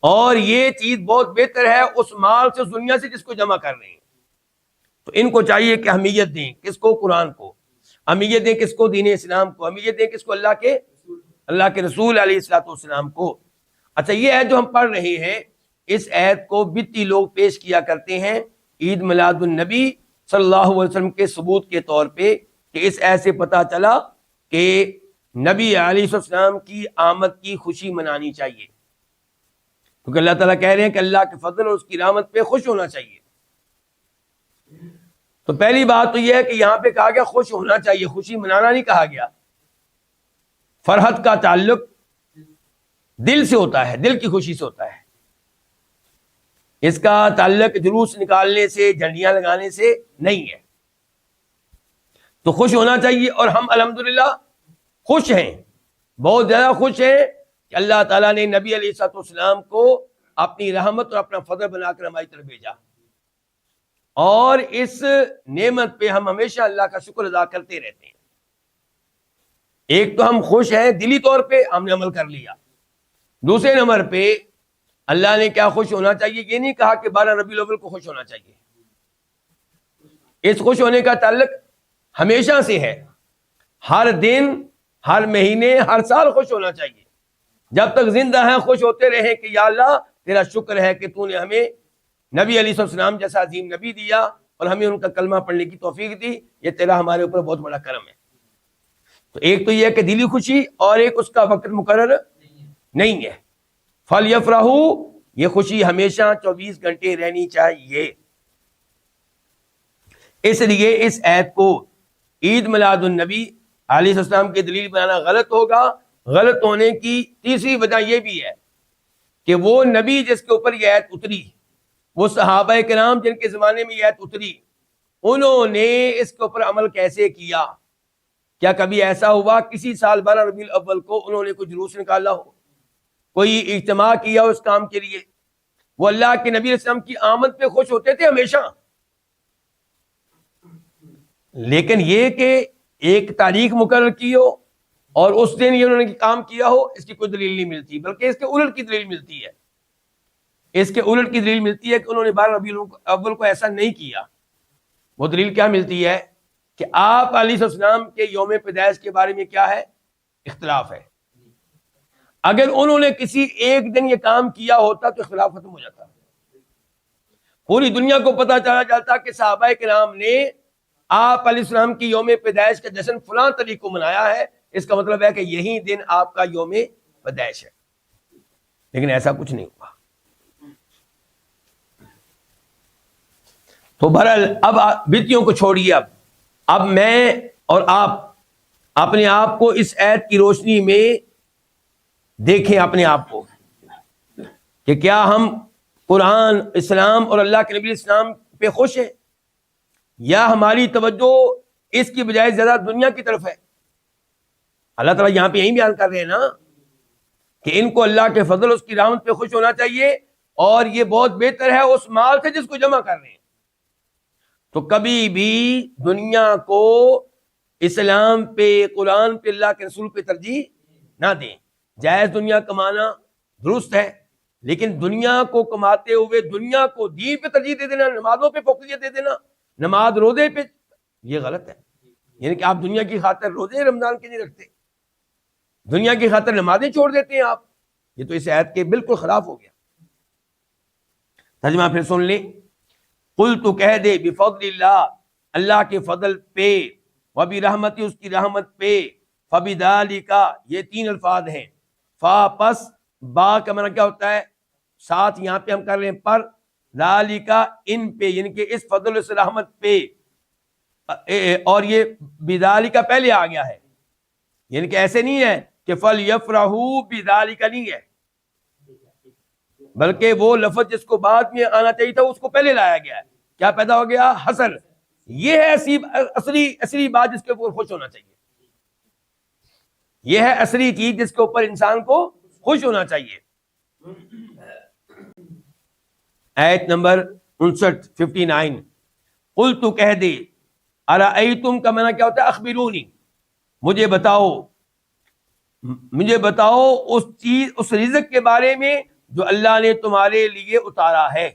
اور یہ چیز بہت بہتر ہے اس مال سے، اس دنیا سے جس کو جمع کر رہے ہیں۔ تو ان کو چاہیے کہ اہمیت دیں کس کو؟ قرآن کو۔ اہمیت دیں کس کو؟ دین اسلام کو۔ اہمیت دیں کس کو؟ اللہ کے رسول علیہ الصلوۃ والسلام کو۔ اچھا، یہ آیت جو ہم پڑھ رہے ہیں، اس آیت کو بدعتی لوگ پیش کیا کرتے ہیں عید میلاد النبی صلی اللہ علیہ وسلم کے ثبوت کے طور پہ، کہ اس آیت سے پتہ چلا کہ نبی علیہ السلام کی آمد کی خوشی منانی چاہیے، کیونکہ اللہ تعالیٰ کہہ رہے ہیں کہ اللہ کے فضل اور اس کی رحمت پہ خوش ہونا چاہیے۔ تو پہلی بات تو یہ ہے کہ یہاں پہ کہا گیا خوش ہونا چاہیے، خوشی منانا نہیں کہا گیا۔ فرحت کا تعلق دل سے ہوتا ہے، دل کی خوشی سے ہوتا ہے، اس کا تعلق جلوس نکالنے سے، جھنڈیاں لگانے سے نہیں ہے۔ تو خوش ہونا چاہیے، اور ہم الحمدللہ خوش ہیں، بہت زیادہ خوش ہیں کہ اللہ تعالیٰ نے نبی علیہ الصلوۃ والسلام کو اپنی رحمت اور اپنا فضل بنا کر ہماری طرف بھیجا، اور اس نعمت پہ ہم ہمیشہ اللہ کا شکر ادا کرتے رہتے ہیں۔ ایک تو ہم خوش ہیں دلی طور پہ، ہم نے عمل کر لیا۔ دوسرے نمبر پہ اللہ نے کیا خوش ہونا چاہیے؟ یہ نہیں کہا کہ 12 ربیع الاول کو خوش ہونا چاہیے، اس خوش ہونے کا تعلق ہمیشہ سے ہے، ہر دن، ہر مہینے، ہر سال خوش ہونا چاہیے۔ جب تک زندہ ہیں خوش ہوتے رہیں کہ یا اللہ تیرا شکر ہے کہ تو نے ہمیں نبی علیہ السلام جیسا عظیم نبی دیا اور ہمیں ان کا کلمہ پڑھنے کی توفیق دی، یہ تیرا ہمارے اوپر بہت بڑا کرم ہے۔ تو ایک تو یہ ہے کہ دلی خوشی، اور ایک اس کا وقت مقرر نہیں ہے۔ فَلْيَفْرَحُوا، یہ خوشی ہمیشہ 24 گھنٹے رہنی چاہیے۔ اس لیے اس آیت کو عید میلاد النبی علیہ السلام کی دلیل بنانا غلط ہوگا۔ غلط ہونے کی تیسری وجہ یہ بھی ہے کہ وہ نبی جس کے اوپر یہ آیت اتری، وہ صحابہ کرام جن کے زمانے میں یہ آیت اتری، انہوں نے اس کے اوپر عمل کیسے کیا؟ کیا کبھی ایسا ہوا کسی سال 12 ربیع الاول کو انہوں نے کوئی جلوس نکالا ہو، کوئی اجتماع کیا ہو اس کام کے لیے؟ وہ اللہ کے نبی علیہ السلام کی آمد پہ خوش ہوتے تھے ہمیشہ، لیکن یہ کہ ایک تاریخ مقرر کی ہو اور اس دن یہ انہوں نے کام کیا ہو، اس کی کوئی دلیل نہیں ملتی، بلکہ اس کے الٹ کی دلیل ملتی ہے۔ اس کے الٹ کی دلیل ملتی ہے کہ انہوں نے 12 ربیع الاول کو ایسا نہیں کیا۔ وہ دلیل کیا ملتی ہے کہ آپ علیہ السلام کے یوم پیدائش کے بارے میں کیا ہے؟ اختلاف ہے۔ اگر انہوں نے کسی ایک دن یہ کام کیا ہوتا تو اختلاف ختم ہو جاتا، پوری دنیا کو پتہ چلا جاتا کہ صحابہ کرام نے آپ علیہ السلام کی یوم پیدائش کا جشن فلاں تاریخ کو منایا ہے، اس کا مطلب ہے کہ یہی دن آپ کا یوم پیدائش ہے، لیکن ایسا کچھ نہیں ہوا۔ تو بہرحال اب بدعتیوں کو چھوڑیے، اب میں اور آپ اپنے آپ کو اس آیت کی روشنی میں دیکھیں اپنے آپ کو کہ کیا ہم قرآن، اسلام اور اللہ کے نبی اسلام پہ خوش ہیں یا ہماری توجہ اس کی بجائے زیادہ دنیا کی طرف ہے؟ اللہ تعالیٰ یہاں پہ یہی بیان کر رہے ہیں نا کہ ان کو اللہ کے فضل اس کی رحمت پہ خوش ہونا چاہیے، اور یہ بہت بہتر ہے اس مال سے جس کو جمع کر رہے ہیں۔ تو کبھی بھی دنیا کو اسلام پہ، قرآن پہ، اللہ کے رسول پہ ترجیح نہ دیں۔ جائز دنیا کمانا درست ہے، لیکن دنیا کو کماتے ہوئے دنیا کو دین پہ ترجیح دے دینا، نمازوں پہ فوقیت دے دینا، نماز روزے پہ، یہ غلط ہے۔ یعنی کہ آپ دنیا کی خاطر روزے رمضان کے نہیں رکھتے، دنیا کی خاطر نمازیں چھوڑ دیتے ہیں آپ، یہ تو اس آیت کے بالکل خلاف ہو گیا۔ ترجمہ پھر سن لیں، قل تو کہہ دے بفضل اللہ، اللہ کے فضل پہ، وبرحمتی اس کی رحمت پہ، فبذالک یہ تین الفاظ ہیں، فا پس، با کا معنی کیا ہوتا ہے؟ ساتھ یہاں پہ ہم کر رہے ہیں پر، ذالک ان پہ، یعنی کہ اس فضل اس رحمت پہ، اور یہ بذالک پہلے آ گیا ہے، یعنی کہ ایسے نہیں ہے کہ فَلْيَفْرَحُوا بِذَلِكَ نہیں ہے، بلکہ وہ لفظ جس کو بعد میں آنا چاہیے تھا اس کو پہلے لایا گیا ہے۔ کیا پیدا ہو گیا؟ حسر۔ یہ ہے اصلی بات جس کے اوپر خوش ہونا چاہیے، یہ ہے اصلی چیز جس کے اوپر انسان کو خوش ہونا چاہیے۔ آیت نمبر 59 قل تو کہہ دے، ارأیتم کا معنی کیا ہوتا ہے؟ اخبرونی، مجھے بتاؤ اس چیز، اس رزق کے بارے میں جو اللہ نے تمہارے لیے اتارا ہے۔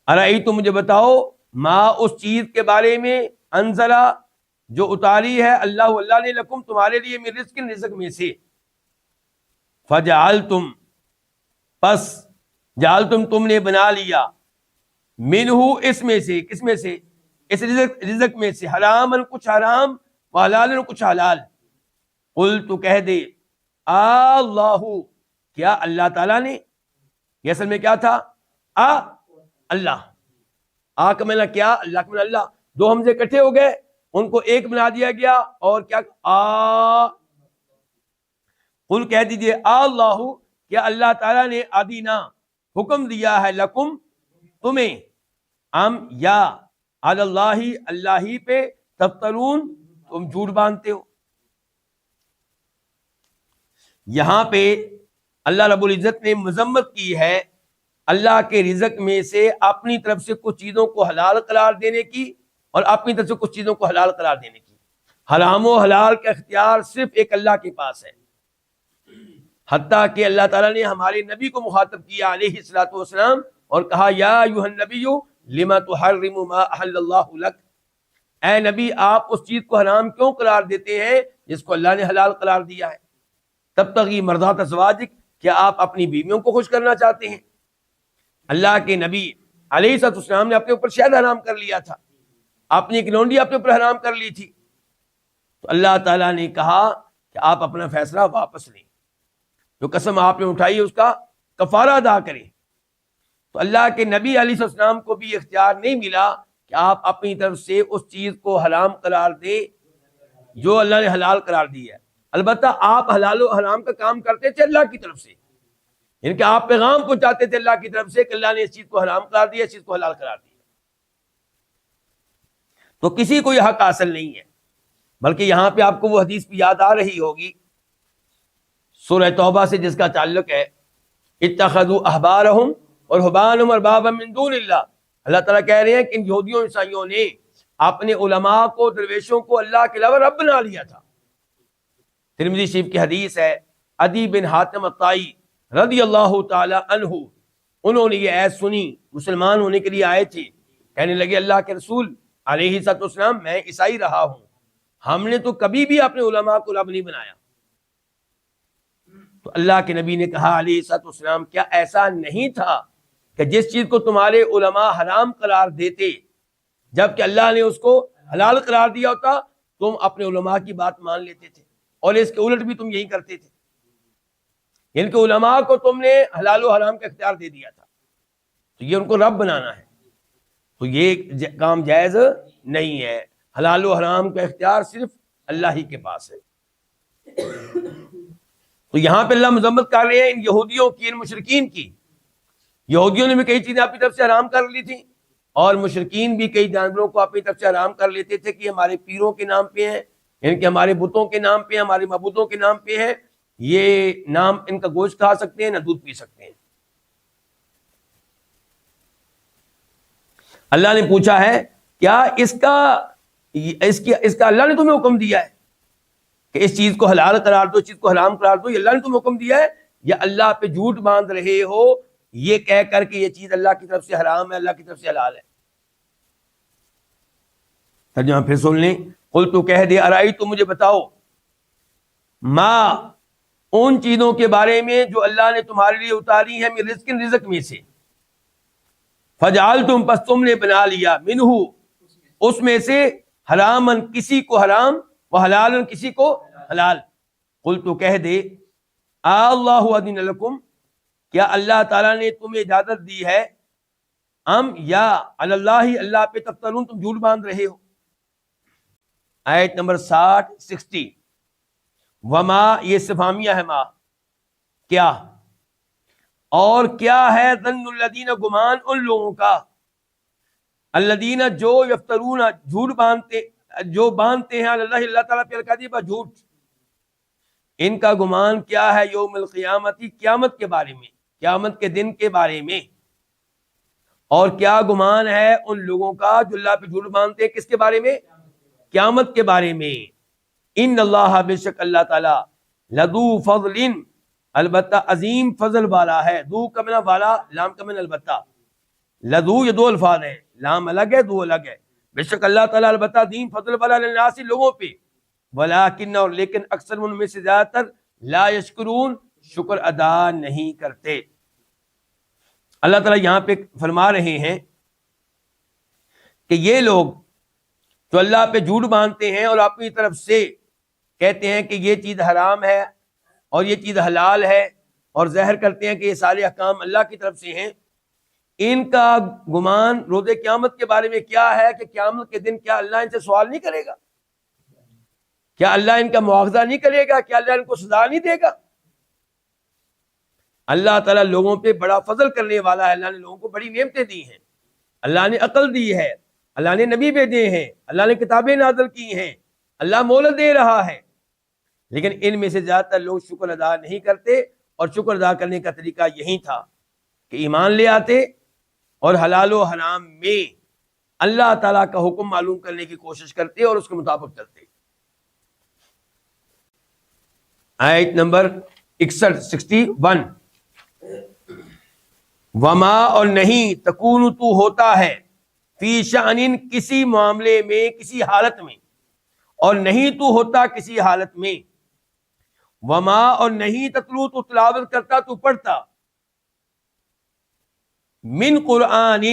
ارأیتم مجھے بتاؤ، ما اس چیز کے بارے میں، انزلہ جو اتاری ہے اللہ نے، لکم تمہارے لیے، من رزق رزق میں سے، فجعلتم پس، جعلتم تم نے بنا لیا، منہ اس میں سے، کس میں سے؟ اس رزق میں سے، حرامن کچھ حرام، وحلالن کچھ حلال۔ قل تو کہہ دے، اللہ کیا اللہ تعالیٰ نے، یہ اصل میں کیا تھا؟ اللہ، کا معنی کیا؟ اللہ کا معنی اللہ، دو حمزے اکٹھے ہو گئے، ان کو ایک بنا دیا گیا، اور کیا قل کہہ دیجئے، اللہ کیا اللہ تعالیٰ نے ادینا حکم دیا ہے، لکم تمہیں، یا علی اللہ اللہ ہی پہ، تفترون تم جھوٹ باندھتے ہو۔ یہاں پہ اللہ رب العزت نے مذمت کی ہے اللہ کے رزق میں سے اپنی طرف سے کچھ چیزوں کو حلال قرار دینے کی، اور اپنی طرف سے کچھ چیزوں کو حلال قرار دینے کی۔ حرام و حلال کا اختیار صرف ایک اللہ کے پاس ہے، حتیٰ کہ اللہ تعالیٰ نے ہمارے نبی کو مخاطب کیا علیہ الصلوۃ والسلام، اور کہا یا ایھا النبی لما تحرم ما احل اللہ لک، اے نبی آپ اس چیز کو حرام کیوں قرار دیتے ہیں جس کو اللہ نے حلال قرار دیا ہے؟ تبتغی مرضات ازواجک، کیا آپ اپنی بیویوں کو خوش کرنا چاہتے ہیں؟ اللہ کے نبی علیہ الصلوۃ والسلام نے اپنے اوپر شہد حرام کر لیا تھا، اپنی ایک لونڈی اپنے اوپر حرام کر لی تھی، تو اللہ تعالیٰ نے کہا کہ آپ اپنا فیصلہ واپس لیں، جو قسم آپ نے اٹھائی اس کا کفارہ ادا کریں۔ تو اللہ کے نبی علیہ الصلوۃ والسلام کو بھی اختیار نہیں ملا کہ آپ اپنی طرف سے اس چیز کو حرام قرار دے جو اللہ نے حلال قرار دی ہے۔ البتہ آپ حلال و حرام کا کام کرتے تھے اللہ کی طرف سے، یعنی کہ آپ پیغام پہنچاتے تھے اللہ کی طرف سے کہ اللہ نے اس چیز کو حرام قرار دیا، اس چیز کو حلال قرار دیا۔ تو کسی کو یہ حق حاصل نہیں ہے، بلکہ یہاں پہ آپ کو وہ حدیث بھی یاد آ رہی ہوگی سورہ توبہ سے، جس کا تعلق ہے اتخذوا احبارہم ورہبانہم اربابا من دون اللہ۔ اللہ تعالیٰ کہہ رہے ہیں کہ ان یہودیوں عیسائیوں نے اپنے علماء کو، درویشوں کو اللہ کے علاوہ رب بنا لیا تھا۔ ترمذی شریف کی حدیث ہے، عدی بن حاتم الطائی رضی اللہ تعالی عنہ، انہوں نے یہ آیت سنی، مسلمان ہونے کے لیے آئے تھے، کہنے لگے اللہ کے رسول علیہ الصلوۃ والسلام میں عیسائی رہا ہوں، ہم نے تو کبھی بھی اپنے علماء کو رب نہیں بنایا۔ تو اللہ کے نبی نے کہا علیہ الصلوۃ والسلام، کیا ایسا نہیں تھا کہ جس چیز کو تمہارے علماء حرام قرار دیتے جبکہ اللہ نے اس کو حلال قرار دیا ہوتا، تم اپنے علماء کی بات مان لیتے تھے، اور اس کے الٹ بھی تم یہی کرتے تھے، یعنی کہ علماء کو تم نے حلال و حرام کا اختیار دے دیا تھا، تو یہ ان کو رب بنانا ہے، تو یہ کام جائز نہیں ہے۔ حلال و حرام کا اختیار صرف اللہ ہی کے پاس ہے۔ تو یہاں پہ اللہ مذمت کر رہے ہیں ان یہودیوں کی، ان مشرکین کی، یہودیوں نے بھی کئی چیزیں اپنی طرف سے حرام کر لی تھیں، اور مشرکین بھی کئی جانوروں کو اپنی طرف سے حرام کر لیتے تھے کہ یہ ہمارے پیروں کے نام پہ ہیں، یعنی کہ ہمارے بتوں کے نام پہ ہیں، ہمارے معبودوں کے نام پہ ہے، یہ نام ان کا گوشت کھا سکتے ہیں نہ دودھ پی سکتے ہیں۔ اللہ نے پوچھا ہے کیا اس کا اللہ نے تمہیں حکم دیا ہے کہ اس چیز کو حلال قرار دو، اس چیز کو حرام قرار دو، یہ اللہ نے تمہیں حکم دیا ہے، یا اللہ پہ جھوٹ باندھ رہے ہو یہ کہہ کر کہ یہ چیز اللہ کی طرف سے حرام ہے، اللہ کی طرف سے حلال ہے؟ ترجمہ پھر سن لیں، قل تو کہہ دے ارائی تو مجھے بتاؤ، ما ان چیزوں کے بارے میں جو اللہ نے تمہارے لیے اتاری ہیں، من رزق رزق میں سے، فجعلتم پس تم نے بنا لیا، منہ اس میں سے، حرامن کسی کو حرام، وحلالن کسی کو حلال۔ قل تو کہہ دے اللہ اذن لکم کیا اللہ تعالیٰ نے تمہیں اجازت دی ہے، ام یا علی اللہ اللہ پہ تفترون تم جھوٹ باندھ رہے ہو۔ آیت نمبر 60 وما یہ استفہامیہ ہے، ما کیا، اور کیا ہے، ظن الذین گمان ان لوگوں کا، الذین جو یفترون جھوٹ باندھتے ہیں اللہ اللہ تعالیٰ پہ الکذب جھوٹ، ان کا گمان کیا ہے، یوم القیامتی قیامت کے بارے میں، قیامت کے دن کے بارے میں، اور کیا گمان ہے ان لوگوں کا جو اللہ پہ جھوٹ باندھتے ہیں، کس کے بارے میں؟ قیامت کے بارے میں۔ ان اللہ بے شک اللہ تعالیٰ لذو فضل البتہ عظیم فضل والا ہے، ذو کا معنی والا، لام کا معنی البتہ، لذو یہ دو الفاظ ہیں، لام الگ ہے دو الگ ہے، بے شک اللہ تعالیٰ البتہ عظیم فضل والا للناس لوگوں پہ، ولیکن اور لیکن اکثر ان میں سے زیادہ تر لا یشکرون شکر ادا نہیں کرتے۔ اللہ تعالیٰ یہاں پہ فرما رہے ہیں کہ یہ لوگ جو اللہ پہ جھوٹ باندھتے ہیں اور اپنی طرف سے کہتے ہیں کہ یہ چیز حرام ہے اور یہ چیز حلال ہے، اور ظاہر کرتے ہیں کہ یہ سارے احکام اللہ کی طرف سے ہیں، ان کا گمان روز قیامت کے بارے میں کیا ہے کہ قیامت کے دن کیا اللہ ان سے سوال نہیں کرے گا؟ کیا اللہ ان کا مواخذہ نہیں کرے گا؟ کیا اللہ ان کو سزا نہیں دے گا؟ اللہ تعالیٰ لوگوں پہ بڑا فضل کرنے والا ہے، اللہ نے لوگوں کو بڑی نعمتیں دی ہیں، اللہ نے عقل دی ہے، اللہ نے نبی بھیجے ہیں، اللہ نے کتابیں نازل کی ہیں، اللہ مہلت دے رہا ہے، لیکن ان میں سے زیادہ تر لوگ شکر ادا نہیں کرتے، اور شکر ادا کرنے کا طریقہ یہی تھا کہ ایمان لے آتے اور حلال و حرام میں اللہ تعالیٰ کا حکم معلوم کرنے کی کوشش کرتے اور اس کے مطابق چلتے۔ آیت نمبر 61 وما اور نہیں، تکون تو ہوتا ہے، فی شأن کسی معاملے میں، کسی حالت میں، اور نہیں تو ہوتا کسی حالت میں، وما اور نہیں تتلو تو تلاوت کرتا تو پڑھتا، من قرآن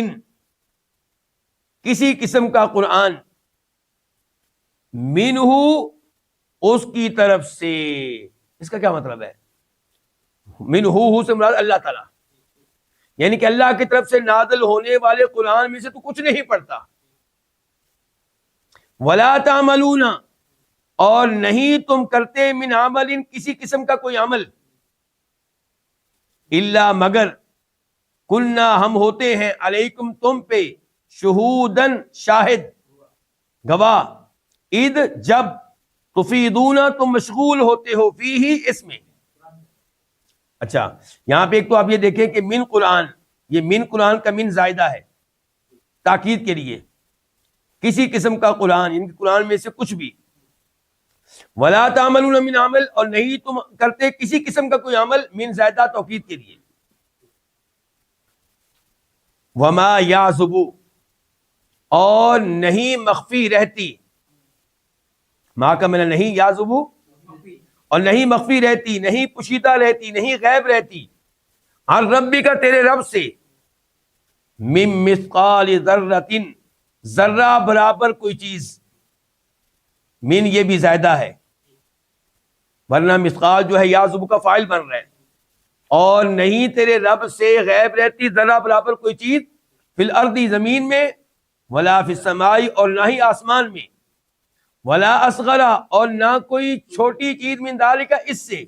کسی قسم کا قرآن، منہ اس کی طرف سے، اس کا کیا مطلب ہے؟ منہ سے مراد اللہ تعالیٰ، یعنی کہ اللہ کی طرف سے نازل ہونے والے قرآن میں سے تو کچھ نہیں پڑھتا، ولا تعملون اور نہیں تم کرتے، من عمل کسی قسم کا کوئی عمل، الا مگر، کلنا ہم ہوتے ہیں، علیکم تم پہ، شہودن شاہد، گواہ، اذ جب، تفیدون تم مشغول ہوتے ہو، فیہ اس میں۔ اچھا یہاں پہ ایک تو آپ یہ دیکھیں کہ من قرآن، یہ من قرآن کا من زائدہ ہے تاکید کے لیے، کسی قسم کا قرآن یعنی کہ قرآن میں سے کچھ بھی، ولا تعملون من عمل اور نہیں تم کرتے کسی قسم کا کوئی عمل، من زائدہ توکید کے لیے، وما یعزب اور نہیں مخفی رہتی، ماں کا معنی نہیں، یعزب اور نہیں مخفی رہتی، نہیں پوشیدہ رہتی، نہیں غیب رہتی، عن ربی کا تیرے رب سے، من مثقال ذرۃ ذرہ برابر کوئی چیز، من یہ بھی زائدہ ہے، ورنہ مثقال جو ہے یعزب کا فاعل بن رہا ہے، اور نہیں تیرے رب سے غیب رہتی ذرہ برابر کوئی چیز، فی الارض زمین میں، ولا فی السماء اور نہ ہی آسمان میں، ولا اصغر اور نہ کوئی چھوٹی چیز، من ذالک اس سے،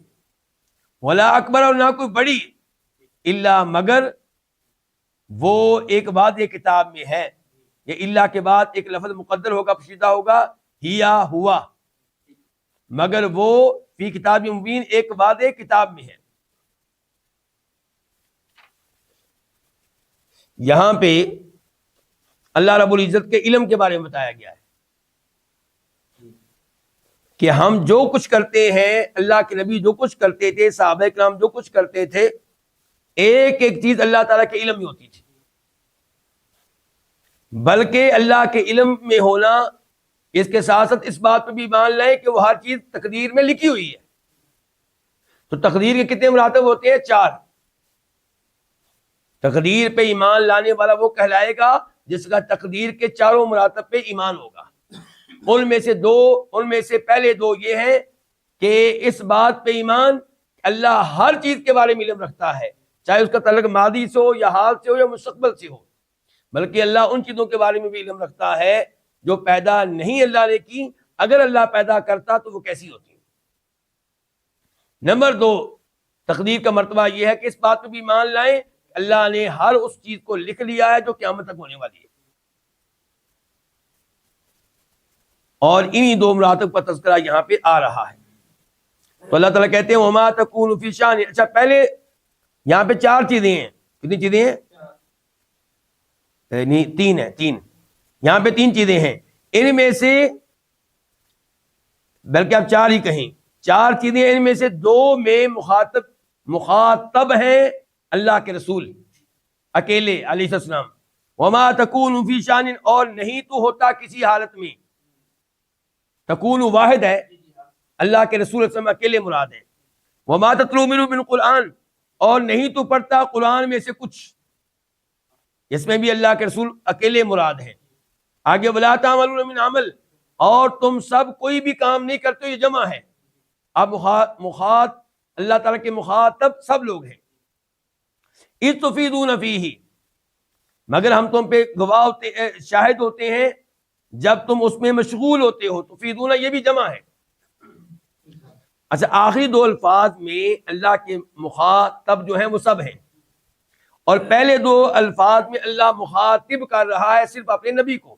ولا اکبر اور نہ کوئی بڑی، الا مگر، وہ ایک بعد ایک کتاب میں ہے. یہ اللہ کے بعد ایک لفظ مقدر ہوگا، پوشیدہ ہوگا، ہیا ہوا، مگر وہ فی کتاب مبین ایک بعد ایک کتاب میں ہے. یہاں پہ اللہ رب العزت کے علم کے بارے میں بتایا گیا ہے کہ ہم جو کچھ کرتے ہیں، اللہ کے نبی جو کچھ کرتے تھے، صحابہ کرام جو کچھ کرتے تھے، ایک ایک چیز اللہ تعالیٰ کے علم میں ہوتی تھی. بلکہ اللہ کے علم میں ہونا اس کے ساتھ ساتھ اس بات پہ بھی مان لیں کہ وہ ہر چیز تقدیر میں لکھی ہوئی ہے. تو تقدیر کے کتنے مراتب ہوتے ہیں؟ 4. تقدیر پہ ایمان لانے والا وہ کہلائے گا جس کا تقدیر کے چاروں مراتب پہ ایمان ہوگا. ان میں سے پہلے 2 یہ ہیں کہ اس بات پہ ایمان اللہ ہر چیز کے بارے میں علم رکھتا ہے، چاہے اس کا تعلق ماضی سے ہو یا حال سے ہو یا مستقبل سے ہو. بلکہ اللہ ان چیزوں کے بارے میں بھی علم رکھتا ہے جو پیدا نہیں اللہ نے کی، اگر اللہ پیدا کرتا تو وہ کیسی ہوتی. نمبر 2، تقدیر کا مرتبہ یہ ہے کہ اس بات پہ بھی مان لائیں اللہ نے ہر اس چیز کو لکھ لیا ہے جو قیامت تک ہونے والی ہے. اور انہی 2 مراتب کا تذکرہ یہاں پہ آ رہا ہے. تو اللہ تعالیٰ کہتے ہیں وما تکون فی شان. اچھا، پہلے یہاں پہ 4 چیزیں ہیں. کتنی چیزیں ہیں؟ نہیں، 3 ہیں. 3 یہاں پہ 3 چیزیں ہیں. ان میں سے، بلکہ آپ 4 ہی کہیں، 4 چیزیں، ان میں سے 2 میں مخاطب ہیں اللہ کے رسول اکیلے علیہ السلام. وما تکون فی شان، اور نہیں تو ہوتا کسی حالت میں. تکون واحد ہے، اللہ کے رسول صلی اللہ علیہ وسلم اکیلے مراد ہے. وما تتلو منہ من قرآن، اور نہیں تو پڑھتا قرآن میں سے کچھ. اس میں بھی اللہ کے رسول اکیلے مراد ہیں. آگے ولا تعملون من عمل، اور تم سب کوئی بھی کام نہیں کرتے، یہ جمع ہے. اب اللہ تعالیٰ کے مخاطب سب لوگ ہیں. اذ تفیضون فیہ، مگر ہم تم پہ گواہ ہوتے، شاہد ہوتے ہیں جب تم اس میں مشغول ہوتے ہو. تفیضون یہ بھی جمع ہے. اچھا، آخری 2 الفاظ میں اللہ کے مخاطب جو ہیں وہ سب ہیں، اور پہلے 2 الفاظ میں اللہ مخاطب کر رہا ہے صرف اپنے نبی کو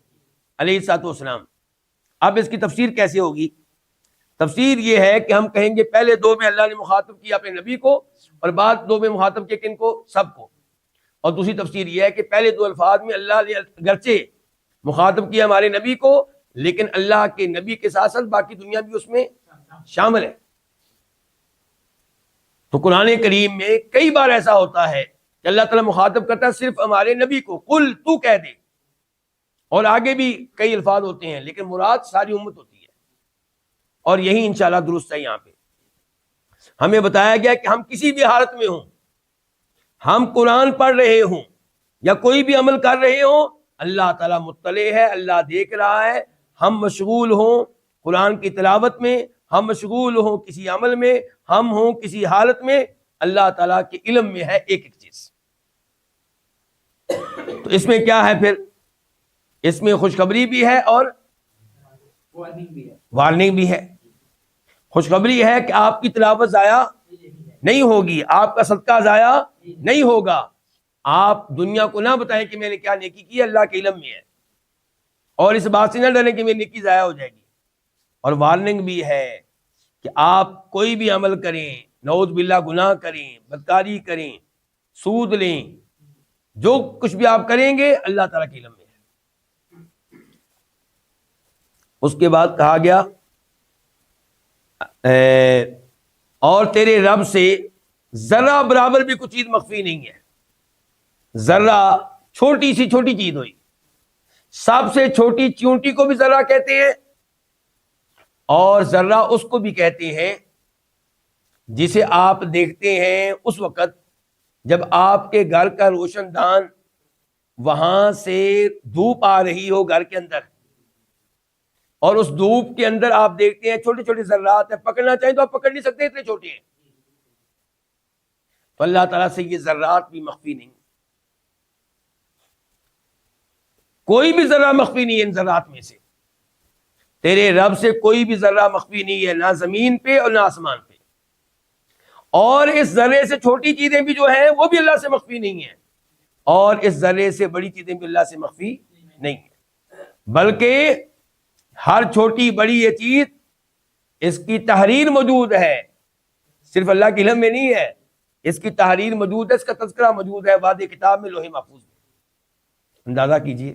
علیہ الصلوۃ والسلام. اب اس کی تفسیر کیسے ہوگی؟ تفسیر یہ ہے کہ ہم کہیں گے پہلے 2 میں اللہ نے مخاطب کیا اپنے نبی کو، اور بعد 2 میں مخاطب کیا کن کو؟ سب کو. اور دوسری تفسیر یہ ہے کہ پہلے 2 الفاظ میں اللہ نے اگرچہ مخاطب کیا ہمارے نبی کو، لیکن اللہ کے نبی کے ساتھ ساتھ باقی دنیا بھی اس میں شامل ہے. تو قرآن کریم میں کئی بار ایسا ہوتا ہے کہ اللہ تعالیٰ مخاطب کرتا ہے صرف ہمارے نبی کو، قل تو کہہ دے، اور آگے بھی کئی الفاظ ہوتے ہیں لیکن مراد ساری امت ہوتی ہے. اور یہی انشاءاللہ درست ہے. یہاں پہ ہمیں بتایا گیا کہ ہم کسی بھی حالت میں ہوں، ہم قرآن پڑھ رہے ہوں یا کوئی بھی عمل کر رہے ہوں، اللہ تعالیٰ مطلع ہے، اللہ دیکھ رہا ہے. ہم مشغول ہوں قرآن کی تلاوت میں، ہم مشغول ہوں کسی عمل میں، ہم ہوں کسی حالت میں، اللہ تعالیٰ کے علم میں ہے ایک ایک چیز. تو اس میں کیا ہے پھر؟ اس میں خوشخبری بھی ہے اور وارننگ بھی ہے. خوشخبری ہے کہ آپ کی تلاوت ضائع نہیں ہوگی، آپ کا صدقہ ضائع نہیں ہوگا. آپ دنیا کو نہ بتائیں کہ میں نے کیا نیکی کی، اللہ کے علم میں ہے، اور اس بات سے نہ ڈریں کہ میری نیکی ضائع ہو جائے گی. اور وارننگ بھی ہے کہ آپ کوئی بھی عمل کریں، نعوذ باللہ گناہ کریں، بدکاری کریں، سود لیں، جو کچھ بھی آپ کریں گے اللہ تعالیٰ کے علم میں ہے. اس کے بعد کہا گیا اور تیرے رب سے ذرہ برابر بھی کوئی چیز مخفی نہیں ہے. ذرہ چھوٹی سی چھوٹی چیز ہوئی، سب سے چھوٹی چیونٹی کو بھی ذرہ کہتے ہیں، اور ذرہ اس کو بھی کہتے ہیں جسے آپ دیکھتے ہیں اس وقت جب آپ کے گھر کا روشن دان وہاں سے دھوپ آ رہی ہو گھر کے اندر، اور اس دھوپ کے اندر آپ دیکھتے ہیں چھوٹے چھوٹے ذرات ہیں، پکڑنا چاہیں تو آپ پکڑ نہیں سکتے، اتنے چھوٹے ہیں. تو اللہ تعالیٰ سے یہ ذرات بھی مخفی نہیں، کوئی بھی ذرہ مخفی نہیں ہے ان ذرات میں سے. تیرے رب سے کوئی بھی ذرہ مخفی نہیں ہے، نہ زمین پہ اور نہ آسمان پہ. اور اس ذرے سے چھوٹی چیزیں بھی جو ہیں وہ بھی اللہ سے مخفی نہیں ہیں. اور اس ذرے سے بڑی چیزیں بھی اللہ سے مخفی نہیں ہیں، بلکہ ہر چھوٹی بڑی یہ چیز اس کی تحریر موجود ہے، صرف اللہ کے علم میں نہیں ہے، اس کی تحریر موجود ہے، اس کا تذکرہ موجود ہے وعدے کتاب میں، لوح محفوظ میں۔ اندازہ کیجئے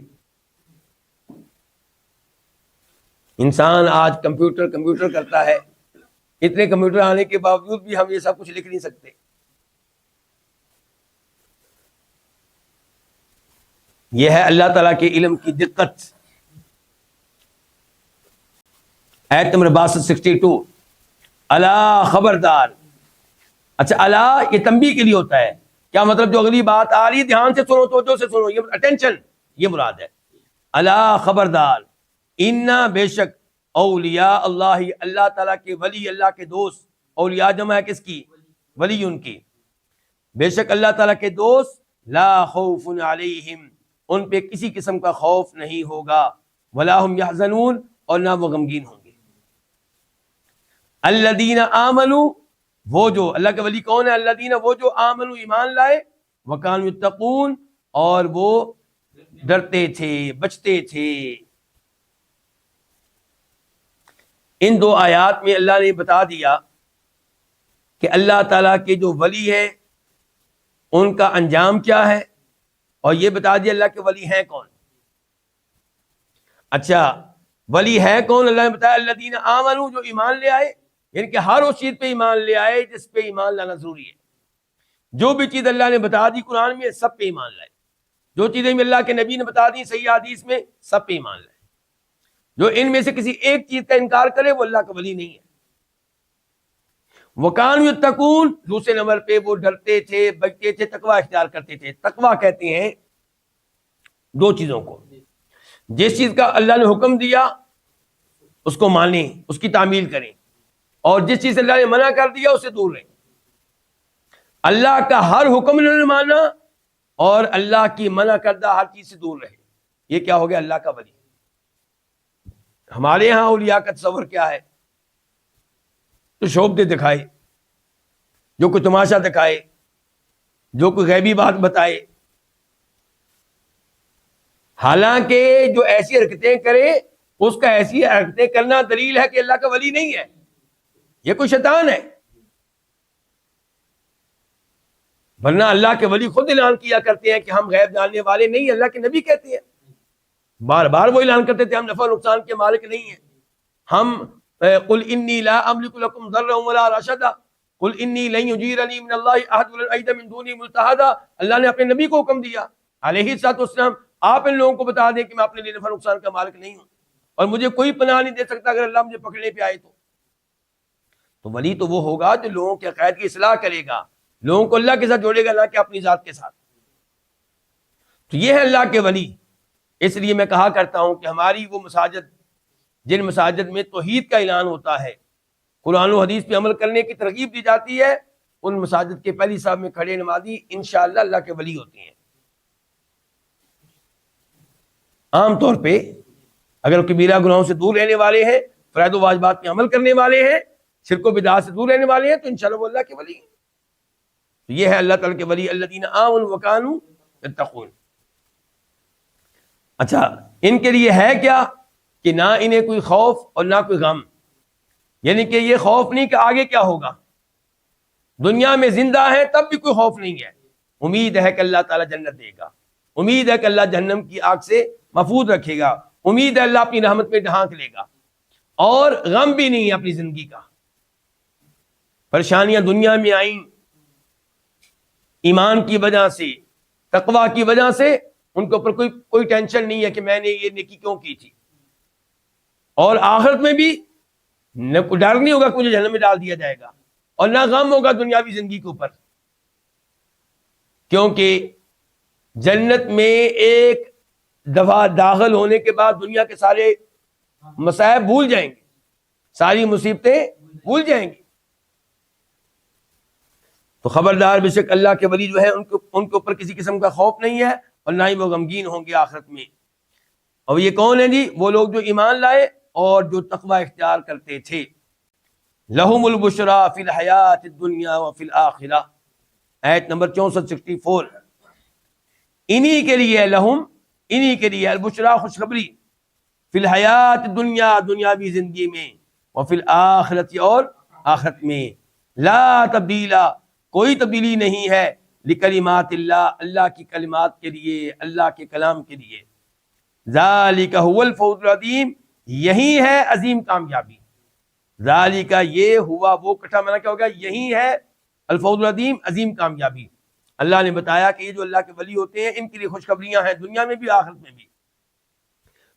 انسان آج کمپیوٹر کرتا ہے، اتنے کمپیوٹر آنے کے باوجود بھی ہم یہ سب کچھ لکھ نہیں سکتے۔ یہ ہے اللہ تعالیٰ کے علم کی دقت۔ آیت نمبر 62 الا خبردار۔ اچھا الا یہ تنبیہ کے لیے ہوتا ہے، کیا مطلب جو اگلی بات آ رہی ہے دھیان سے سنو، توجہ سے سنو، یہ اٹینشن، یہ مراد ہے۔ الا خبردار، انا بے شک، اولیاء اللہ، اللہ تعالیٰ کے ولی، اللہ کے دوست، اولیاء جمع ہے کس کی؟ ولی ان کی۔ بے شک اللہ تعالیٰ کے دوست، لا خوف علیہم، ان پہ کسی قسم کا خوف نہیں ہوگا، ولا ہم یحزنون، اور نہ وہ غمگین ہوں گے۔ الذین آمنوا، وہ جو اللہ کے ولی کون ہے؟ الذین، وہ جو آمنوا ایمان لائے، وکانوا یتقون، اور وہ ڈرتے تھے، بچتے تھے۔ ان دو آیات میں اللہ نے بتا دیا کہ اللہ تعالیٰ کے جو ولی ہے ان کا انجام کیا ہے، اور یہ بتا دیا اللہ کے ولی ہیں کون۔ اچھا ولی ہے کون؟ اللہ نے بتایا الذین آمنوا، جو ایمان لے آئے، یعنی کہ ہر اس چیز پہ ایمان لے آئے جس پہ ایمان لانا ضروری ہے۔ جو بھی چیز اللہ نے بتا دی قرآن میں، سب پہ ایمان لائے۔ جو چیزیں بھی اللہ کے نبی نے بتا دی صحیح حدیث میں، سب پہ ایمان لائے۔ جو ان میں سے کسی ایک چیز کا انکار کرے وہ اللہ کا ولی نہیں ہے۔ وَكَانُوا يَتَّقُونَ، دوسرے نمبر پہ وہ ڈرتے تھے، بچتے تھے، تقوی اختیار کرتے تھے۔ تقوی کہتے ہیں دو چیزوں کو، جس چیز کا اللہ نے حکم دیا اس کو مانیں، اس کی تعمیل کریں، اور جس چیز سے اللہ نے منع کر دیا اس سے دور رہیں۔ اللہ کا ہر حکم انہوں نے مانا اور اللہ کی منع کردہ ہر چیز سے دور رہے، یہ کیا ہو گیا؟ اللہ کا ولی۔ ہمارے ہاں اولیاء کا تصور کیا ہے؟ تو شوبدے دکھائے، جو کوئی تماشا دکھائے، جو کوئی غیبی بات بتائے، حالانکہ جو ایسی حرکتیں کرے اس کا ایسی حرکتیں کرنا دلیل ہے کہ اللہ کا ولی نہیں ہے، یہ کوئی شیطان ہے۔ ورنہ اللہ کے ولی خود اعلان کیا کرتے ہیں کہ ہم غیب جاننے والے نہیں، اللہ کے نبی کہتے ہیں، بار بار وہ اعلان کرتے تھے ہم نفع نقصان کے مالک نہیں ہیں۔ ہم قل انی لا املک لکم ضرا ولا رشدا، قل انی لن یجیرنی من اللہ احد ولن اجد من دونہ ملتحدا۔ اللہ نے اپنے نبی کو حکم دیا علیہ الصلوۃ والسلام، آپ ان لوگوں کو بتا دیں کہ میں اپنے لیے نفع نقصان کا مالک نہیں ہوں، اور مجھے کوئی پناہ نہیں دے سکتا اگر اللہ مجھے پکڑنے پہ آئے تو ولی تو وہ ہوگا جو لوگوں کے عقائد کی اصلاح کرے گا، لوگوں کو اللہ کے ساتھ جوڑے گا، نہ کہ اپنی ذات کے ساتھ۔ تو یہ ہے اللہ کے ولی۔ اس لیے میں کہا کرتا ہوں کہ ہماری وہ مساجد، جن مساجد میں توحید کا اعلان ہوتا ہے، قرآن و حدیث پہ عمل کرنے کی ترغیب دی جاتی ہے، ان مساجد کے پہلی صف میں کھڑے نمازی انشاءاللہ اللہ کے ولی ہوتے ہیں۔ عام طور پہ اگر کبیرہ گناہوں سے دور رہنے والے ہیں، فرائض و واجبات پہ عمل کرنے والے ہیں، شرک و بدعات سے دور رہنے والے ہیں، تو انشاءاللہ وہ اللہ کے ولی ہیں۔ تو یہ ہے اللہ تعالیٰ کے ولی، الذین آمنوا وکانوا یتقون۔ اچھا ان کے لیے ہے کیا؟ کہ نہ انہیں کوئی خوف اور نہ کوئی غم، یعنی کہ یہ خوف نہیں کہ آگے کیا ہوگا، دنیا میں زندہ ہے تب بھی کوئی خوف نہیں ہے، امید ہے کہ اللہ تعالیٰ جنت دے گا، امید ہے کہ اللہ جہنم کی آگ سے محفوظ رکھے گا، امید ہے اللہ اپنی رحمت میں ڈھانک لے گا، اور غم بھی نہیں ہے اپنی زندگی کا۔ پریشانیاں دنیا میں آئیں ایمان کی وجہ سے، تقوی کی وجہ سے، ان کے اوپر کوئی ٹینشن نہیں ہے کہ میں نے یہ نیکی کیوں کی تھی، اور آخرت میں بھی نہ کوئی ڈر نہیں ہوگا کہ مجھے جہنم میں ڈال دیا جائے گا، اور نہ غم ہوگا دنیاوی زندگی کے اوپر، کیونکہ جنت میں ایک دفعہ داخل ہونے کے بعد دنیا کے سارے مصائب بھول جائیں گے، ساری مصیبتیں بھول جائیں گے۔ تو خبردار، بے شک اللہ کے ولی جو ہے ان کے اوپر کسی قسم کا خوف نہیں ہے، اور نہ ہی وہ غمگین ہوں گے آخرت میں۔ اور یہ کون ہیں جی؟ وہ لوگ جو ایمان لائے اور جو تقوی اختیار کرتے تھے۔ لہم البشریٰ فی الحیات الدنیا وفی الآخرہ، آیت نمبر 64 64۔ انہی کے لیے لہم، انہی کے لیے البشرا خوشخبری، فی الحیات دنیا دنیاوی زندگی میں، وفی الآخرت اور آخرت میں، لا تبدیلا کوئی تبدیلی نہیں ہے، لکلمات اللہ اللہ کی کلمات کے لیے، اللہ کے کلام کے لیے، ذالک هو الفوز العظیم یہی ہے عظیم کامیابی، ذالک یہ ہوا وہ کٹھا معنی کیا ہوگا، یہی ہے الفوز العظیم عظیم کامیابی۔ اللہ نے بتایا کہ یہ جو اللہ کے ولی ہوتے ہیں ان کے لیے خوشخبریاں ہیں دنیا میں بھی آخرت میں بھی۔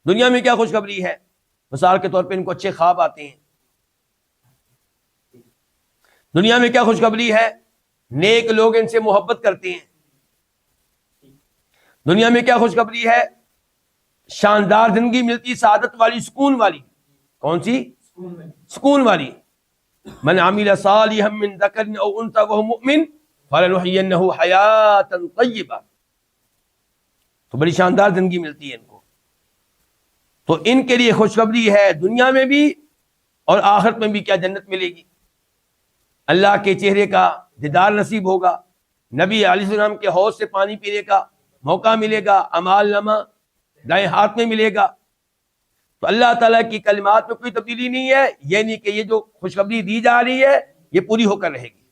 دنیا میں کیا خوشخبری ہے؟ مثال کے طور پہ ان کو اچھے خواب آتے ہیں۔ دنیا میں کیا خوشخبری ہے؟ نیک لوگ ان سے محبت کرتے ہیں۔ دنیا میں کیا خوشخبری ہے؟ شاندار زندگی ملتی، سعادت والی، سکون والی۔ کون سی؟ سکون والی۔ من عمل صالحا من ذکر او انثى وهو مؤمن فلنحيينه حیاتا طیبہ، تو بڑی شاندار زندگی ملتی ہے ان کو۔ تو ان کے لیے خوشخبری ہے دنیا میں بھی اور آخرت میں بھی، کیا جنت ملے گی، اللہ کے چہرے کا دیدار نصیب ہوگا، نبی علیہ السلام کے حوض سے پانی پینے کا موقع ملے گا، اعمال نامہ دائیں ہاتھ میں ملے گا۔ تو اللہ تعالیٰ کی کلمات میں کوئی تبدیلی نہیں ہے، یہ نہیں کہ یہ جو خوشخبری دی جا رہی ہے یہ پوری ہو کر رہے گی،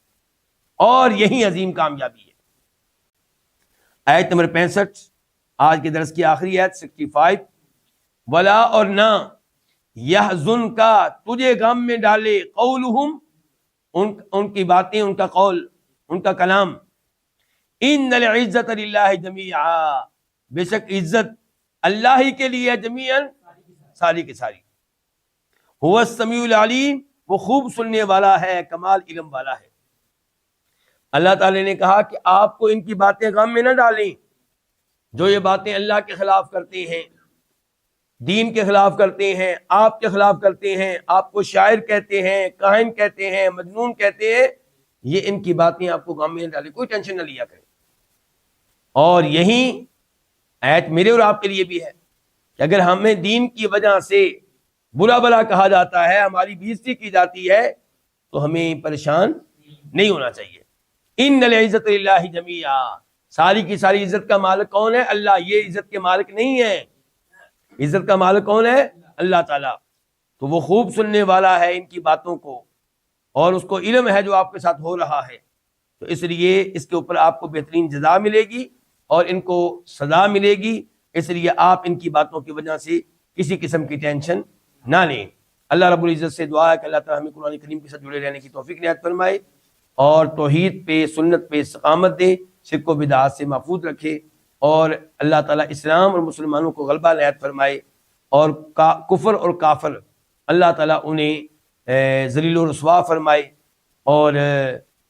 اور یہی عظیم کامیابی ہے۔ آیت نمبر 65 آج کے درس کی آخری آیت 65، ولا اور نہ، یحزن کا تجھے غم میں ڈالے، قولہم ان کی باتیں، ان کا قول، ان کا کلام، ان العزت للہ جمیعا بے شک عزت اللہ ہی کے لیے جمیعاً ساری کی ساری، هو السمیع العلیم وہ خوب سننے والا ہے، کمال علم والا ہے۔ اللہ تعالی نے کہا کہ آپ کو ان کی باتیں غم میں نہ ڈالیں، جو یہ باتیں اللہ کے خلاف کرتے ہیں، دین کے خلاف کرتے ہیں، آپ کے خلاف کرتے ہیں، آپ کو شاعر کہتے ہیں، کاہن کہتے ہیں، مجنون کہتے ہیں، یہ ان کی باتیں آپ کو غم میں نہ ڈالیں، کوئی ٹینشن نہ لیا کریں۔ اور یہی آیت میرے اور آپ کے لیے بھی ہے کہ اگر ہمیں دین کی وجہ سے برا بلا کہا جاتا ہے، ہماری بےزتی کی جاتی ہے، تو ہمیں پریشان نہیں ہونا چاہیے۔ ان العزت للہ جمیعا، ساری کی ساری عزت کا مالک کون ہے؟ اللہ۔ یہ عزت کے مالک نہیں ہے، عزت کا مالک کون ہے؟ اللہ تعالیٰ۔ تو وہ خوب سننے والا ہے ان کی باتوں کو، اور اس کو علم ہے جو آپ کے ساتھ ہو رہا ہے، تو اس لیے اس کے اوپر آپ کو بہترین جزا ملے گی اور ان کو سزا ملے گی، اس لیے آپ ان کی باتوں کی وجہ سے کسی قسم کی ٹینشن نہ لیں۔ اللہ رب العزت سے دعا ہے کہ اللہ تعالیٰ ہمیں قرآن کریم کے ساتھ جڑے رہنے کی توفیق عنایت فرمائے، اور توحید پہ، سنت پہ استقامت دے، شرک و بدعات سے محفوظ رکھے، اور اللہ تعالیٰ اسلام اور مسلمانوں کو غلبہ عنایت فرمائے، اور کفر اور کافر اللہ تعالیٰ انہیں ذلیل و رسوا فرمائے، اور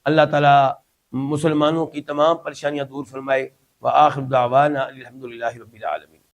اللہ تعالیٰ مسلمانوں کی تمام پریشانیاں دور فرمائے۔ وآخر دعوانا الحمدللہ رب العالمین۔